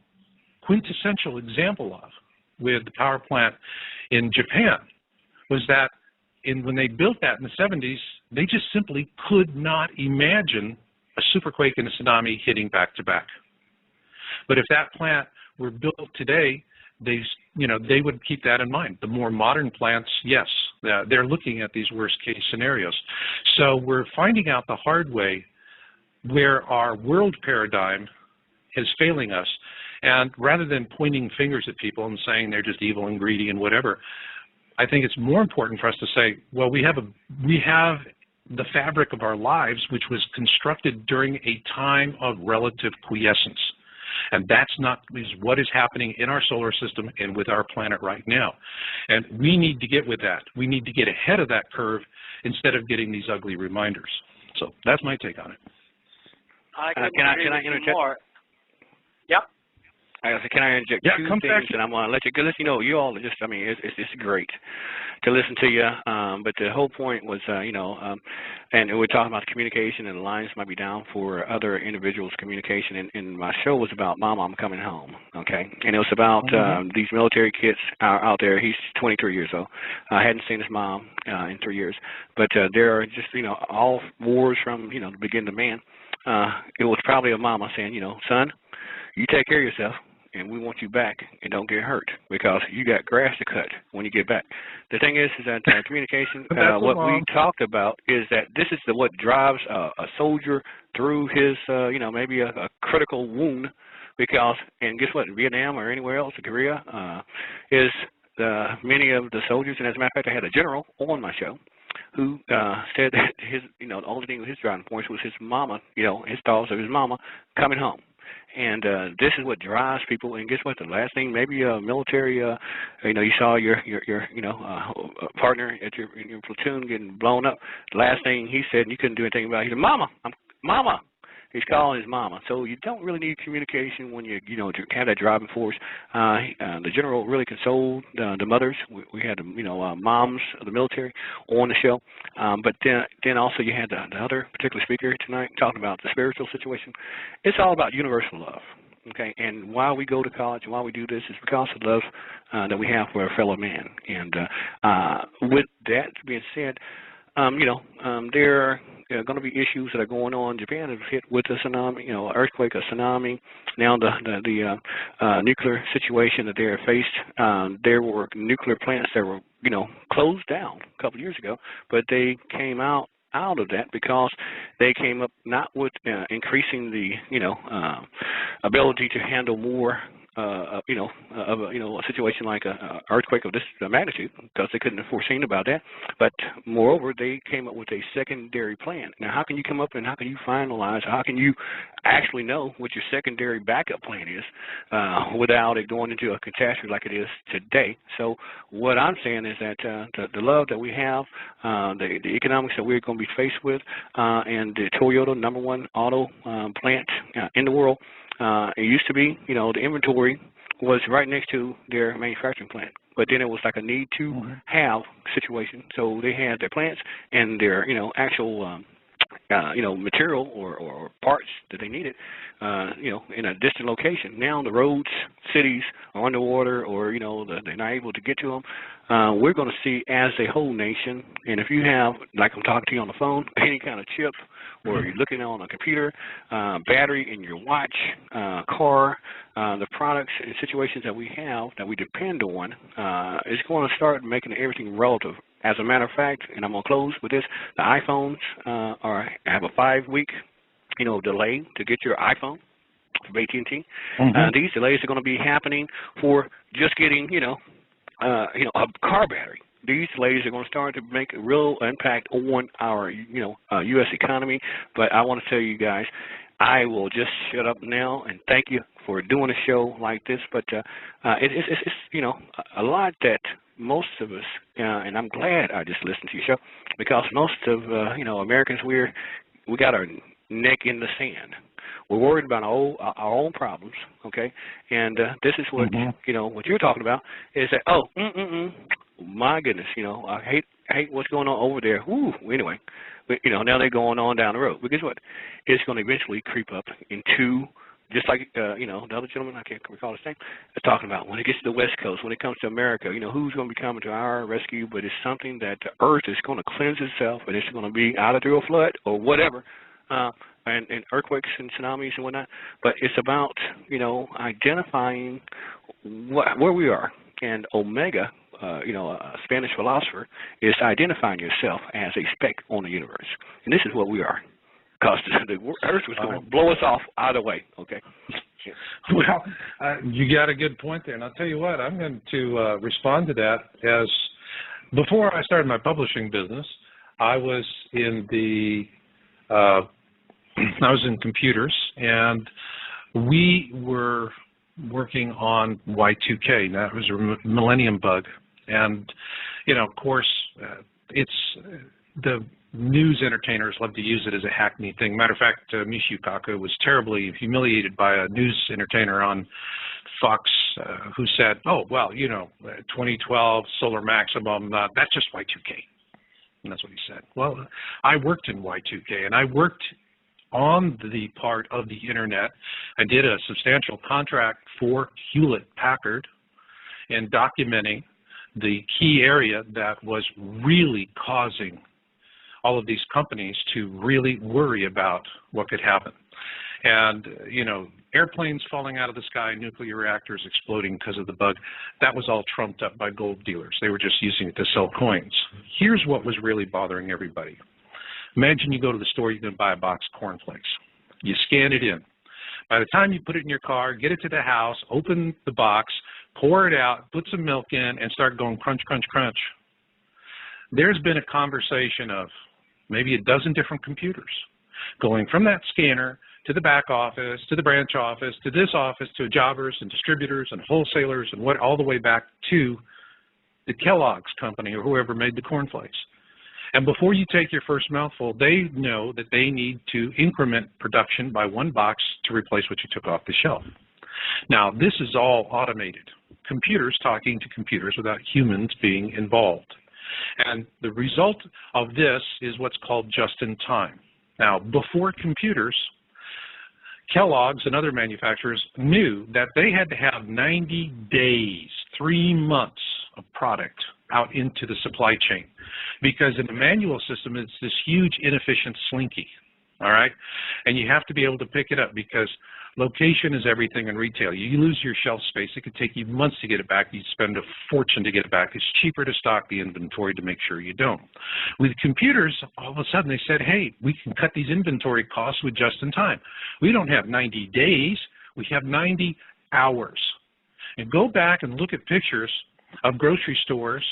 quintessential example of with the power plant in Japan was that when they built that in the 70s, they just simply could not imagine a superquake and a tsunami hitting back to back. But if that plant were built today, they would keep that in mind. The more modern plants, yes, they're looking at these worst case scenarios. So we're finding out the hard way where our world paradigm is failing us. And rather than pointing fingers at people and saying they're just evil and greedy and whatever, I think it's more important for us to say, well, we have the fabric of our lives, which was constructed during a time of relative quiescence. And that's what is happening in our solar system and with our planet right now. And we need to get with that. We need to get ahead of that curve instead of getting these ugly reminders. So that's my take on it. Can I interject? More. Yep. Can I interject two things, and I'm going to let you, you all are just, it's great to listen to you, but the whole point was, and we're talking about communication, and the lines might be down for other individuals' communication, and my show was about Mama, I'm Coming Home, okay? And it was about these military kids out there. He's 23 years old. I hadn't seen his mom in 3 years, but there are just, all wars from, the beginning of man. It was probably a mama saying, son, you take care of yourself, and we want you back and don't get hurt because you got grass to cut when you get back. The thing is that communication, what we talked about is that this is what drives a soldier through his, maybe a critical wound because, and guess what, in Vietnam or anywhere else, in Korea, is many of the soldiers, and as a matter of fact, I had a general on my show who said that his, the only thing with his driving points was his mama, his thoughts of his mama coming home. And this is what drives people. And guess what? The last thing, maybe military, you saw your partner at your platoon getting blown up. The last thing he said, and you couldn't do anything about it, he said, Mama, Mama. He's calling his mama. So you don't really need communication when you have that driving force. The general really consoled the mothers. We had moms of the military on the show. But then also you had the other particular speaker tonight talking about the spiritual situation. It's all about universal love. Okay, and why we go to college and why we do this is because of love that we have for our fellow man. And with that being said, there are going to be issues that are going on. Japan is hit with a tsunami, earthquake, a tsunami. Now the nuclear situation that they are faced. There were nuclear plants that were, closed down a couple of years ago, but they came out of that because they came up not with increasing the, ability to handle more a situation like a earthquake of this magnitude, because they couldn't have foreseen about that. But moreover, they came up with a secondary plan. Now, how can you come up and how can you finalize, how can you actually know what your secondary backup plan is without it going into a catastrophe like it is today? So what I'm saying is that the love that we have, the economics that we're going to be faced with, and the Toyota #1 auto plant in the world, it used to be, the inventory was right next to their manufacturing plant, but then it was like a need to have situation. So they had their plants and their, actual, material or parts that they needed, in a distant location. Now the roads, cities are underwater, or, they're not able to get to them. We're going to see as a whole nation, and if you have, like I'm talking to you on the phone, any kind of chip, or you're looking on a computer, battery in your watch, car, the products and situations that we have that we depend on, is going to start making everything relative. As a matter of fact, and I'm going to close with this, the iPhones have a 5-week, delay to get your iPhone. from AT&T. These delays are going to be happening for just getting, a car battery. These delays are going to start to make a real impact on our, U.S. economy. But I want to tell you guys, I will just shut up now and thank you for doing a show like this. But it's a lot that most of us, and I'm glad I just listened to your show, because most of Americans, we got our neck in the sand. We're worried about our own problems, okay? And this is what what you're talking about is that my goodness, I hate what's going on over there. Ooh, anyway, but, now they're going on down the road. But guess what? It's going to eventually creep up into, just like, the other gentleman, I can't recall his name, is talking about when it gets to the West Coast, when it comes to America, who's going to be coming to our rescue, but it's something that the earth is going to cleanse itself, and it's going to be either through a flood or whatever, and earthquakes and tsunamis and whatnot. But it's about, identifying where we are. And Omega, a Spanish philosopher, is identifying yourself as a speck on the universe. And this is what we are, because the earth was going to blow us off either way, okay? Well, you got a good point there. And I'll tell you what, I'm going to respond to that as, before I started my publishing business, I was in computers, and we were working on Y2K. That was a millennium bug. And, of course, it's the news entertainers love to use it as a hackney thing. Matter of fact, Michio Kaku was terribly humiliated by a news entertainer on Fox who said, 2012 solar maximum, that's just Y2K. And that's what he said. Well, I worked in Y2K, and I worked on the part of the Internet. I did a substantial contract for Hewlett-Packard in documenting the key area that was really causing all of these companies to really worry about what could happen. And, airplanes falling out of the sky, nuclear reactors exploding because of the bug, that was all trumped up by gold dealers. They were just using it to sell coins. Here's what was really bothering everybody. Imagine you go to the store, you're going to buy a box of cornflakes. You scan it in. By the time you put it in your car, get it to the house, open the box, pour it out, put some milk in, and start going crunch, crunch, crunch. There's been a conversation of maybe a dozen different computers going from that scanner to the back office, to the branch office, to this office, to jobbers and distributors and wholesalers, and all the way back to the Kellogg's company or whoever made the cornflakes. And before you take your first mouthful, they know that they need to increment production by one box to replace what you took off the shelf. Now, this is all automated. Computers talking to computers without humans being involved. And the result of this is what's called just-in-time. Now, before computers, Kellogg's and other manufacturers knew that they had to have 90 days, 3 months of product out into the supply chain, because in the manual system, it's this huge inefficient slinky, all right? And you have to be able to pick it up, because location is everything in retail. You lose your shelf space, it could take you months to get it back. You'd spend a fortune to get it back. It's cheaper to stock the inventory to make sure you don't. With computers, all of a sudden they said, hey, we can cut these inventory costs with just-in-time. We don't have 90 days, we have 90 hours. And go back and look at pictures of grocery stores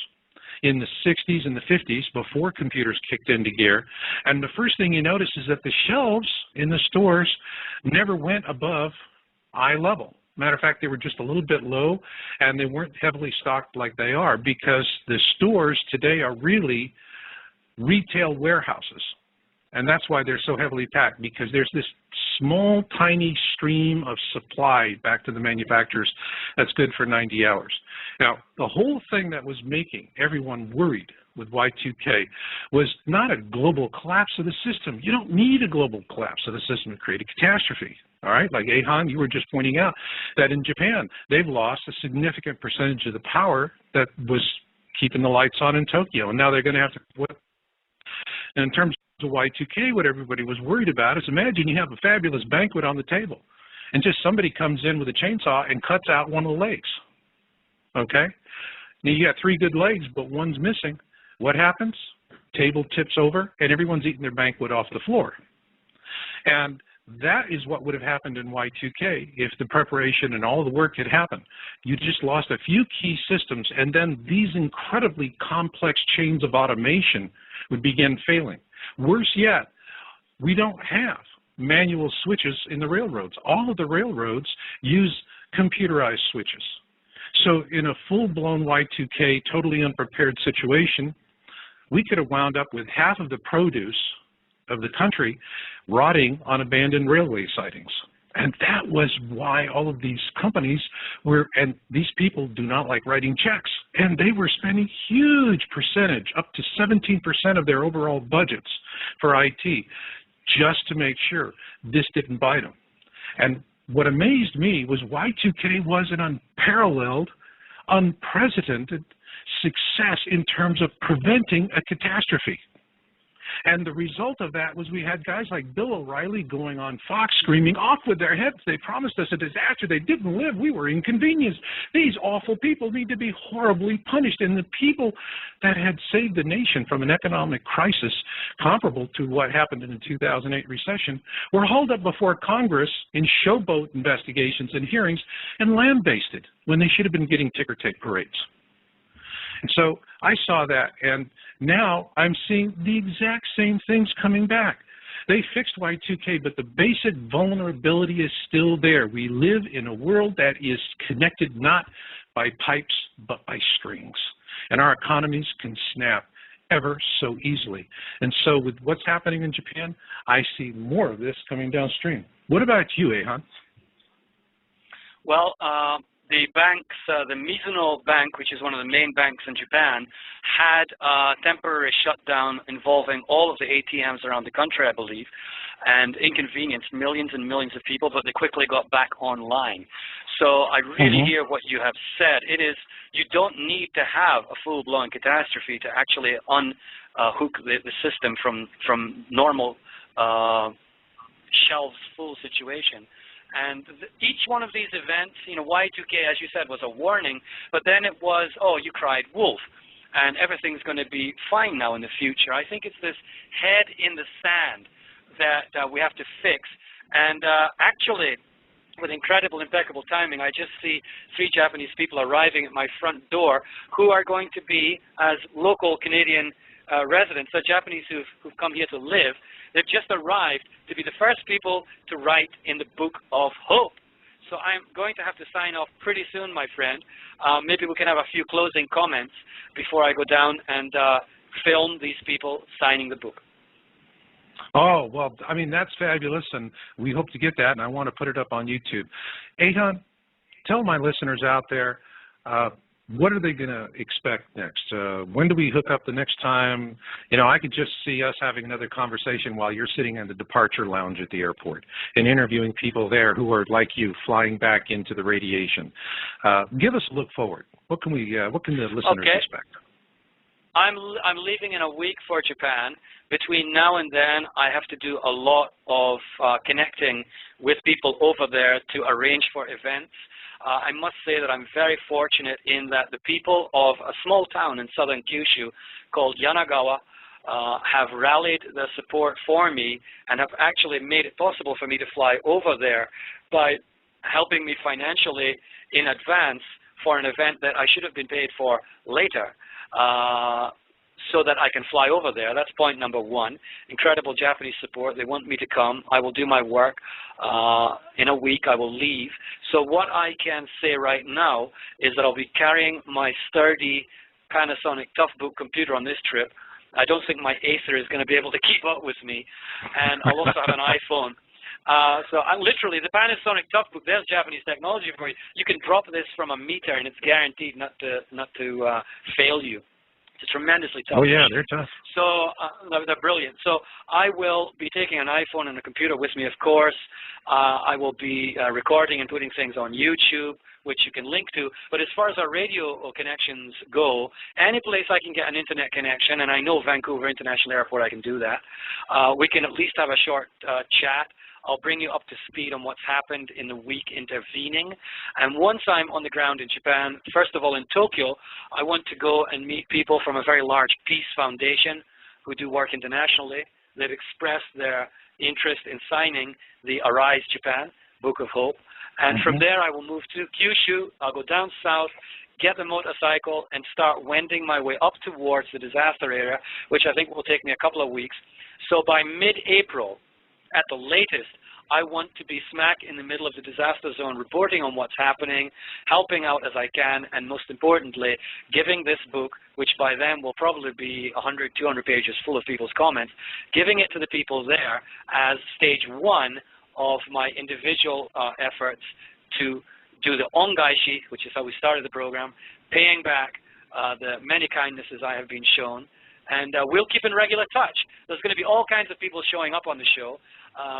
in the 60s and the 50s before computers kicked into gear. And the first thing you notice is that the shelves in the stores never went above eye level. Matter of fact, they were just a little bit low, and they weren't heavily stocked like they are, because the stores today are really retail warehouses. And that's why they're so heavily packed, because there's this small, tiny stream of supply back to the manufacturers that's good for 90 hours. Now, the whole thing that was making everyone worried with Y2K was not a global collapse of the system. You don't need a global collapse of the system to create a catastrophe. All right, like Echan, you were just pointing out that in Japan, they've lost a significant percentage of the power that was keeping the lights on in Tokyo, and now they're going to have to put. And in terms of Y2K, what everybody was worried about is, imagine you have a fabulous banquet on the table, and just somebody comes in with a chainsaw and cuts out one of the legs. Okay? Now you got 3 good legs, but one's missing. What happens? Table tips over, and everyone's eating their banquet off the floor. And that is what would have happened in Y2K if the preparation and all the work had happened. You just lost a few key systems, and then these incredibly complex chains of automation would begin failing. Worse yet, we don't have manual switches in the railroads. All of the railroads use computerized switches. So in a full-blown Y2K, totally unprepared situation, we could have wound up with half of the produce of the country rotting on abandoned railway sidings. And that was why all of these companies were, and these people do not like writing checks, and they were spending huge percentage, up to 17% of their overall budgets for IT, just to make sure this didn't bite them. And what amazed me was Y2K was an unparalleled, unprecedented success in terms of preventing a catastrophe. And the result of that was we had guys like Bill O'Reilly going on Fox screaming, off with their heads, they promised us a disaster, they didn't live, we were inconvenienced. These awful people need to be horribly punished. And the people that had saved the nation from an economic crisis comparable to what happened in the 2008 recession were hauled up before Congress in showboat investigations and hearings and lambasted when they should have been getting ticker tape parades. And so I saw that, and now I'm seeing the exact same things coming back. They fixed Y2K, but the basic vulnerability is still there. We live in a world that is connected not by pipes, but by strings. And our economies can snap ever so easily. And so with what's happening in Japan, I see more of this coming downstream. What about you, Echan? Well, the banks, the Mizuno Bank, which is one of the main banks in Japan, had a temporary shutdown involving all of the ATMs around the country, I believe, and inconvenienced millions and millions of people, but they quickly got back online. So I really hear what you have said. It is, you don't need to have a full-blown catastrophe to actually unhook the system from normal shelves full situation. And each one of these events, you know, Y2K, as you said, was a warning, but then it was, oh, you cried wolf, and everything's going to be fine now in the future. I think it's this head in the sand that we have to fix. And actually, with incredible, impeccable timing, I just see 3 Japanese people arriving at my front door who are going to be, as local Canadian residents, the Japanese who've come here to live. They've just arrived to be the first people to write in the Book of Hope. So I'm going to have to sign off pretty soon, my friend. Maybe we can have a few closing comments before I go down and film these people signing the book. Oh, well, I mean, that's fabulous, and we hope to get that, and I want to put it up on YouTube. Echan, tell my listeners out there, what are they going to expect next? When do we hook up the next time? You know, I could just see us having another conversation while you're sitting in the departure lounge at the airport and interviewing people there who are like you, flying back into the radiation. Give us a look forward. What can the listeners expect? I'm leaving in a week for Japan. Between now and then, I have to do a lot of connecting with people over there to arrange for events. I must say that I'm very fortunate in that the people of a small town in southern Kyushu called Yanagawa have rallied their support for me and have actually made it possible for me to fly over there by helping me financially in advance for an event that I should have been paid for later. So that I can fly over there. That's point number 1. Incredible Japanese support. They want me to come. I will do my work. In a week, I will leave. So what I can say right now is that I'll be carrying my sturdy Panasonic Toughbook computer on this trip. I don't think my Acer is going to be able to keep up with me. And I'll also have an iPhone. So I'm literally, the Panasonic Toughbook, there's Japanese technology for you. You can drop this from a meter and it's guaranteed not to fail you. It's tremendously tough. Oh, yeah, they're tough. So they're brilliant. So I will be taking an iPhone and a computer with me, of course. I will be recording and putting things on YouTube, which you can link to. But as far as our radio connections go, any place I can get an internet connection, and I know Vancouver International Airport, I can do that, we can at least have a short chat. I'll bring you up to speed on what's happened in the week intervening. And once I'm on the ground in Japan, first of all in Tokyo, I want to go and meet people from a very large peace foundation who do work internationally. they've expressed their interest in signing the Arise Japan Book of Hope. And from there, I will move to Kyushu. I'll go down south, get the motorcycle, and start wending my way up towards the disaster area, which I think will take me a couple of weeks. So by mid-April, at the latest, I want to be smack in the middle of the disaster zone, reporting on what's happening, helping out as I can, and most importantly, giving this book, which by then will probably be 100, 200 pages full of people's comments, giving it to the people there as stage one of my individual efforts to do the ongaishi, which is how we started the program, paying back the many kindnesses I have been shown. And we'll keep in regular touch. There's going to be all kinds of people showing up on the show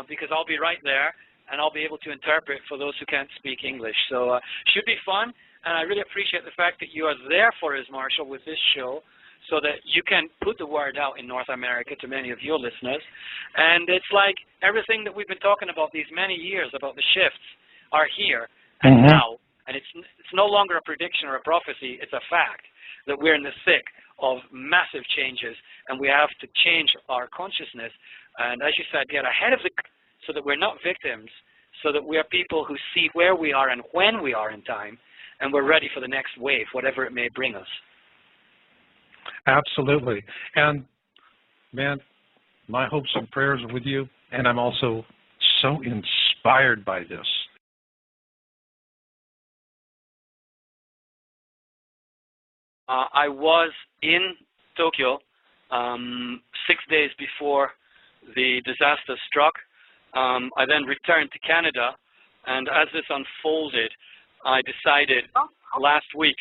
because I'll be right there, and I'll be able to interpret for those who can't speak English. So should be fun, and I really appreciate the fact that you are there for us, Marshall, with this show, so that you can put the word out in North America to many of your listeners. And it's like everything that we've been talking about these many years about the shifts are here and now, and it's no longer a prediction or a prophecy, it's a fact that we're in the thick of massive changes, and we have to change our consciousness, and as you said, get ahead of so that we're not victims, so that we are people who see where we are and when we are in time, and we're ready for the next wave, whatever it may bring us. Absolutely. And, man, my hopes and prayers are with you, and I'm also so inspired by this. I was in Tokyo 6 days before the disaster struck. I then returned to Canada, and as this unfolded, I decided last week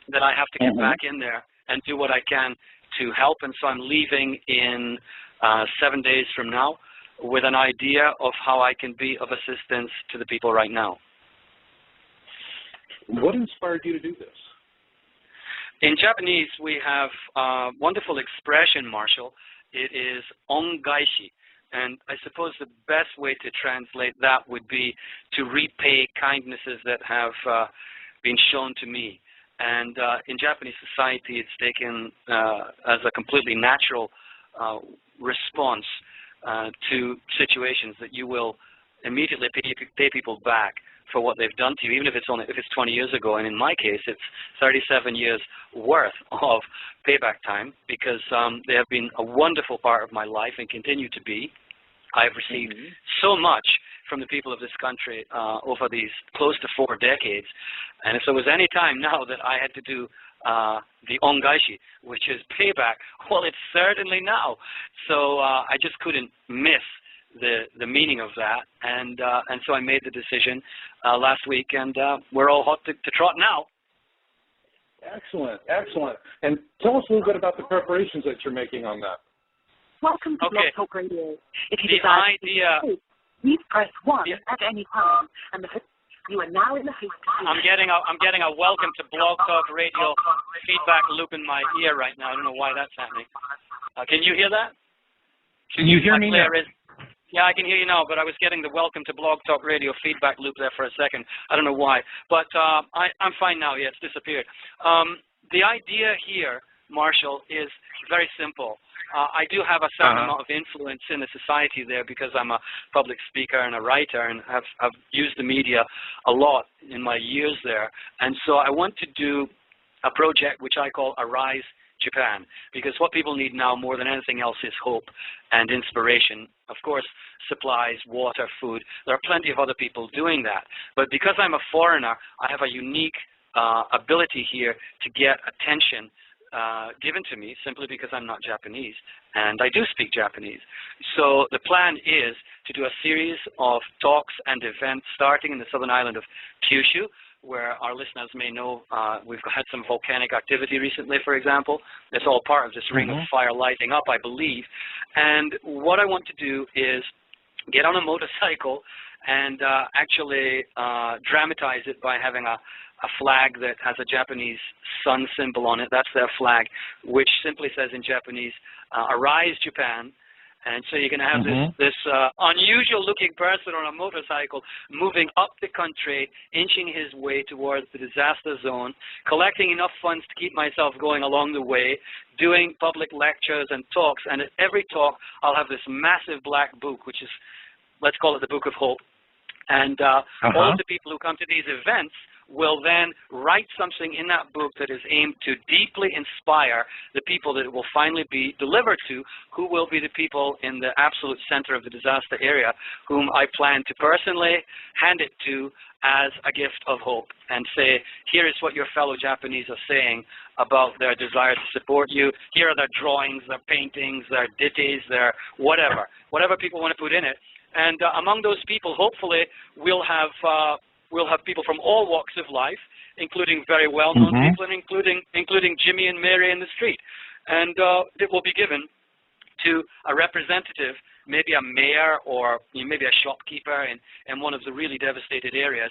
that I have to get back in there and do what I can to help, and so I'm leaving in 7 days from now with an idea of how I can be of assistance to the people right now. What inspired you to do this? In Japanese, we have a wonderful expression, Marshall. It is ongaishi. And I suppose the best way to translate that would be to repay kindnesses that have been shown to me. And in Japanese society, it's taken as a completely natural response to situations that you will immediately pay people back for what they've done to you, even if it's 20 years ago. And in my case, it's 37 years worth of payback time, because they have been a wonderful part of my life and continue to be. I've received so much from the people of this country over these close to 4 decades. And if there was any time now that I had to do the ongaishi, which is payback, well, it's certainly now. So I just couldn't miss the meaning of that, and so I made the decision last week, and we're all hot to trot now. Excellent, excellent. And tell us a little bit about the preparations that you're making on that. Welcome to Blog Talk Radio. If you the desire idea, to speak, please press 1 at any time, and you are now in the I'm getting a welcome to Blog Talk Radio feedback loop in my ear right now. I don't know why that's happening. Can you hear that? Can you hear me now? Yeah, I can hear you now, but I was getting the welcome to Blog Talk Radio feedback loop there for a second. I don't know why, but I'm fine now. Yeah, it's disappeared. The idea here, Marshall, is very simple. I do have a certain amount of influence in the society there because I'm a public speaker and a writer, and have used the media a lot in my years there. And so I want to do a project which I call Arise Japan, because what people need now more than anything else is hope and inspiration. Of course, supplies, water, food. There are plenty of other people doing that. But because I'm a foreigner, I have a unique ability here to get attention given to me simply because I'm not Japanese, and I do speak Japanese. So the plan is to do a series of talks and events starting in the southern island of Kyushu, where our listeners may know we've had some volcanic activity recently, for example. It's all part of this ring of fire lighting up, I believe. And what I want to do is get on a motorcycle and actually dramatize it by having a flag that has a Japanese sun symbol on it. That's their flag, which simply says in Japanese, Arise Japan, And so you're going to have this unusual-looking person on a motorcycle moving up the country, inching his way towards the disaster zone, collecting enough funds to keep myself going along the way, doing public lectures and talks. And at every talk, I'll have this massive black book, which is, let's call it the Book of Hope. And all of the people who come to these events will then write something in that book that is aimed to deeply inspire the people that it will finally be delivered to, who will be the people in the absolute center of the disaster area, whom I plan to personally hand it to as a gift of hope and say, here is what your fellow Japanese are saying about their desire to support you. Here are their drawings, their paintings, their ditties, their whatever people want to put in it. And among those people, hopefully, we'll have people from all walks of life, including very well-known people, and including Jimmy and Mary in the street. And it will be given to a representative, maybe a mayor or maybe a shopkeeper in one of the really devastated areas,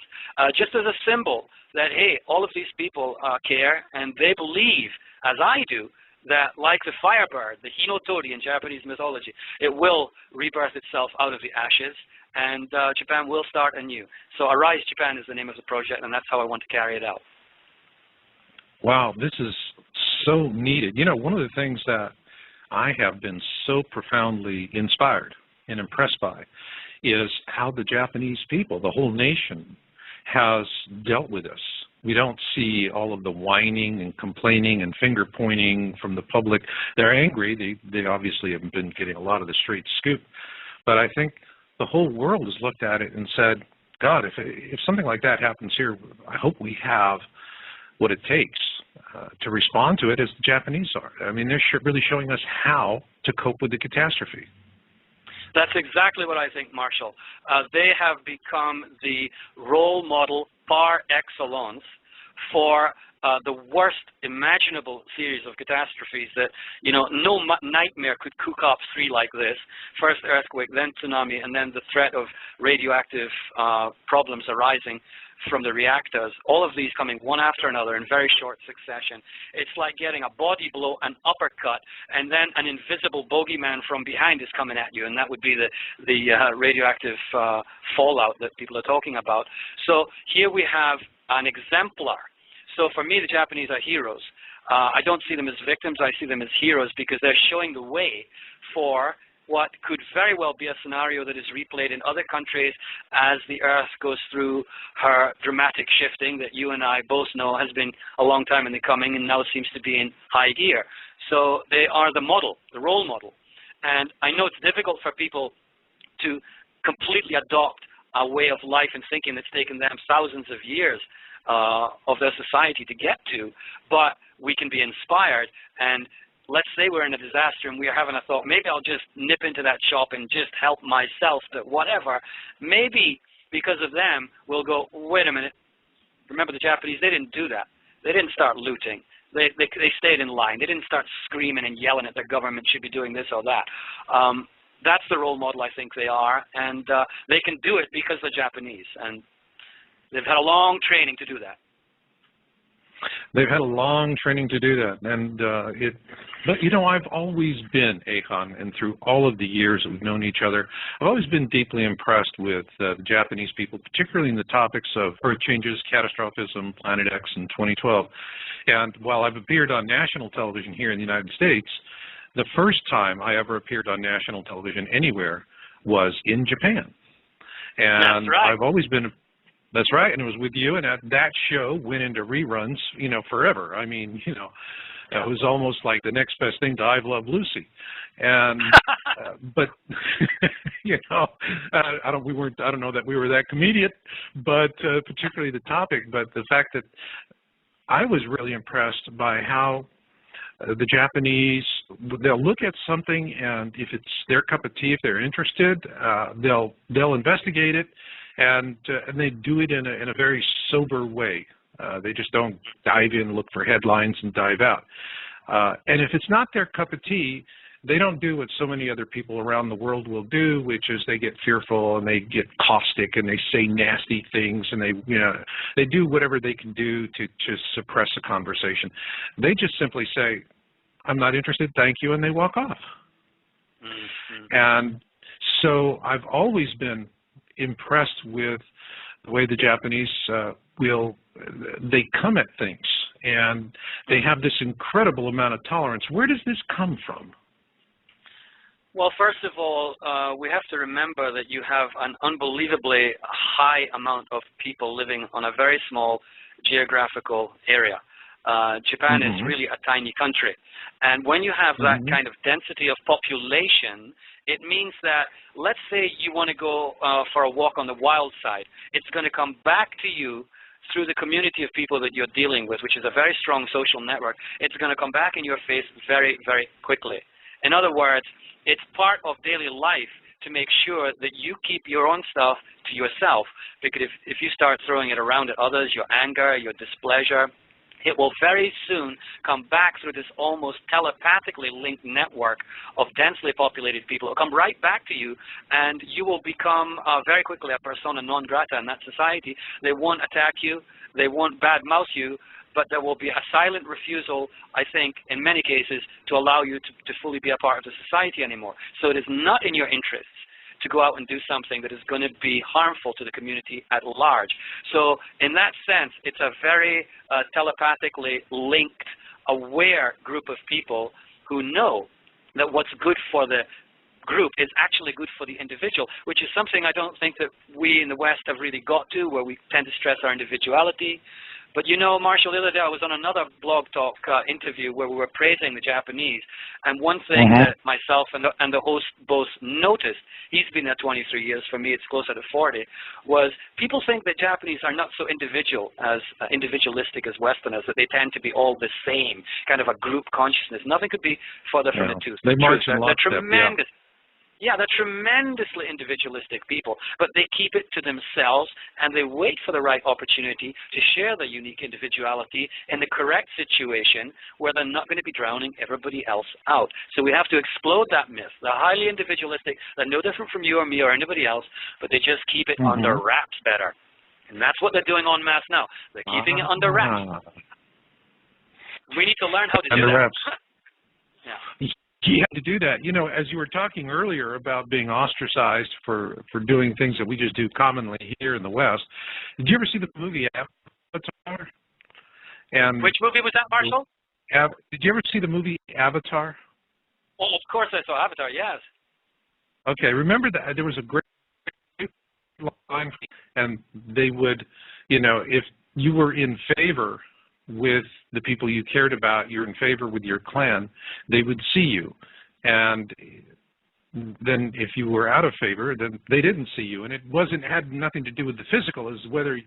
just as a symbol that, hey, all of these people care, and they believe, as I do, that like the firebird, the Hinotori in Japanese mythology, it will rebirth itself out of the ashes, and Japan will start anew. So Arise Japan is the name of the project, and that's how I want to carry it out. Wow, this is so needed. You know, one of the things that I have been so profoundly inspired and impressed by is how the Japanese people, the whole nation, has dealt with this. We don't see all of the whining and complaining and finger pointing from the public. They're angry. They obviously have been getting a lot of the straight scoop. But I think the whole world has looked at it and said, God, if something like that happens here, I hope we have what it takes to respond to it as the Japanese are. I mean, they're really showing us how to cope with the catastrophe. That's exactly what I think, Marshall. They have become the role model par excellence for the worst imaginable series of catastrophes that, no nightmare could cook up three like this. First earthquake, then tsunami, and then the threat of radioactive problems arising from the reactors, all of these coming one after another in very short succession. It's like getting a body blow, an uppercut, and then an invisible bogeyman from behind is coming at you, and that would be the radioactive fallout that people are talking about. So here we have an exemplar. So for me, the Japanese are heroes. I don't see them as victims. I see them as heroes because they're showing the way for what could very well be a scenario that is replayed in other countries as the Earth goes through her dramatic shifting that you and I both know has been a long time in the coming and now seems to be in high gear. So they are the model, the role model. And I know it's difficult for people to completely adopt a way of life and thinking that's taken them thousands of years of their society to get to, but we can be inspired. And let's say we're in a disaster and we're having a thought, maybe I'll just nip into that shop and just help myself, but whatever. Maybe because of them, we'll go, wait a minute. Remember the Japanese, they didn't do that. They didn't start looting. They stayed in line. They didn't start screaming and yelling at their government should be doing this or that. That's the role model I think they are, and they can do it because they're Japanese, and they've had a long training to do that. They've had a long training to do that, and but I've always been, Echan, and through all of the years that we've known each other, I've always been deeply impressed with the Japanese people, particularly in the topics of earth changes, catastrophism, Planet X, and 2012. And while I've appeared on national television here in the United States, the first time I ever appeared on national television anywhere was in Japan. And that's right. I've always been. That's right, and it was with you, and that show went into reruns, forever. I mean, it was almost like the next best thing to I Love Lucy, and but I don't know that we were that comedian, but particularly the topic, but the fact that I was really impressed by how the Japanese, they'll look at something, and if it's their cup of tea, if they're interested, they'll investigate it. And they do it in a very sober way. They just don't dive in, look for headlines, and dive out. And if it's not their cup of tea, they don't do what so many other people around the world will do, which is they get fearful and they get caustic and they say nasty things and they do whatever they can do to suppress a conversation. They just simply say, "I'm not interested, thank you," and they walk off. And so I've always been impressed with the way the Japanese they come at things, and they have this incredible amount of tolerance. Where does this come from? Well, first of all, we have to remember that you have an unbelievably high amount of people living on a very small geographical area. Japan is really a tiny country. And when you have that kind of density of population, it means that, let's say you want to go for a walk on the wild side. It's going to come back to you through the community of people that you're dealing with, which is a very strong social network. It's going to come back in your face very, very quickly. In other words, it's part of daily life to make sure that you keep your own stuff to yourself, because if you start throwing it around at others, your anger, your displeasure, it will very soon come back through this almost telepathically linked network of densely populated people. It will come right back to you, and you will become very quickly a persona non grata in that society. They won't attack you. They won't badmouth you, but there will be a silent refusal, I think, in many cases, to allow you to fully be a part of the society anymore. So it is not in your interests to go out and do something that is going to be harmful to the community at large. So in that sense, it's a very telepathically linked, aware group of people who know that what's good for the group is actually good for the individual, which is something I don't think that we in the West have really got to, where we tend to stress our individuality. But you know, Marshall, the other day I was on another Blog Talk interview where we were praising the Japanese, and one thing that myself and the host both noticed, he's been there 23 years, for me it's closer to 40, was people think that Japanese are not so individualistic as Westerners, that they tend to be all the same, kind of a group consciousness. Nothing could be further from the truth. They march in lockstep, they're tremendous. Yeah, they're tremendously individualistic people, but they keep it to themselves, and they wait for the right opportunity to share their unique individuality in the correct situation where they're not going to be drowning everybody else out. So we have to explode that myth. They're highly individualistic. They're no different from you or me or anybody else, but they just keep it under wraps better. And that's what they're doing en masse now. They're keeping it under wraps. We need to learn how to do that. Yeah. You have to do that. You know, as you were talking earlier about being ostracized for doing things that we just do commonly here in the West, did you ever see the movie Avatar? And which movie was that, Marshall? Did you ever see the movie Avatar? Oh, of course I saw Avatar, yes. Okay, remember that there was a great line, and they would, you know, if you were in favor with the people you cared about, you're in favor with your clan, they would see you. And then if you were out of favor, then they didn't see you. And it had nothing to do with the physical, as whether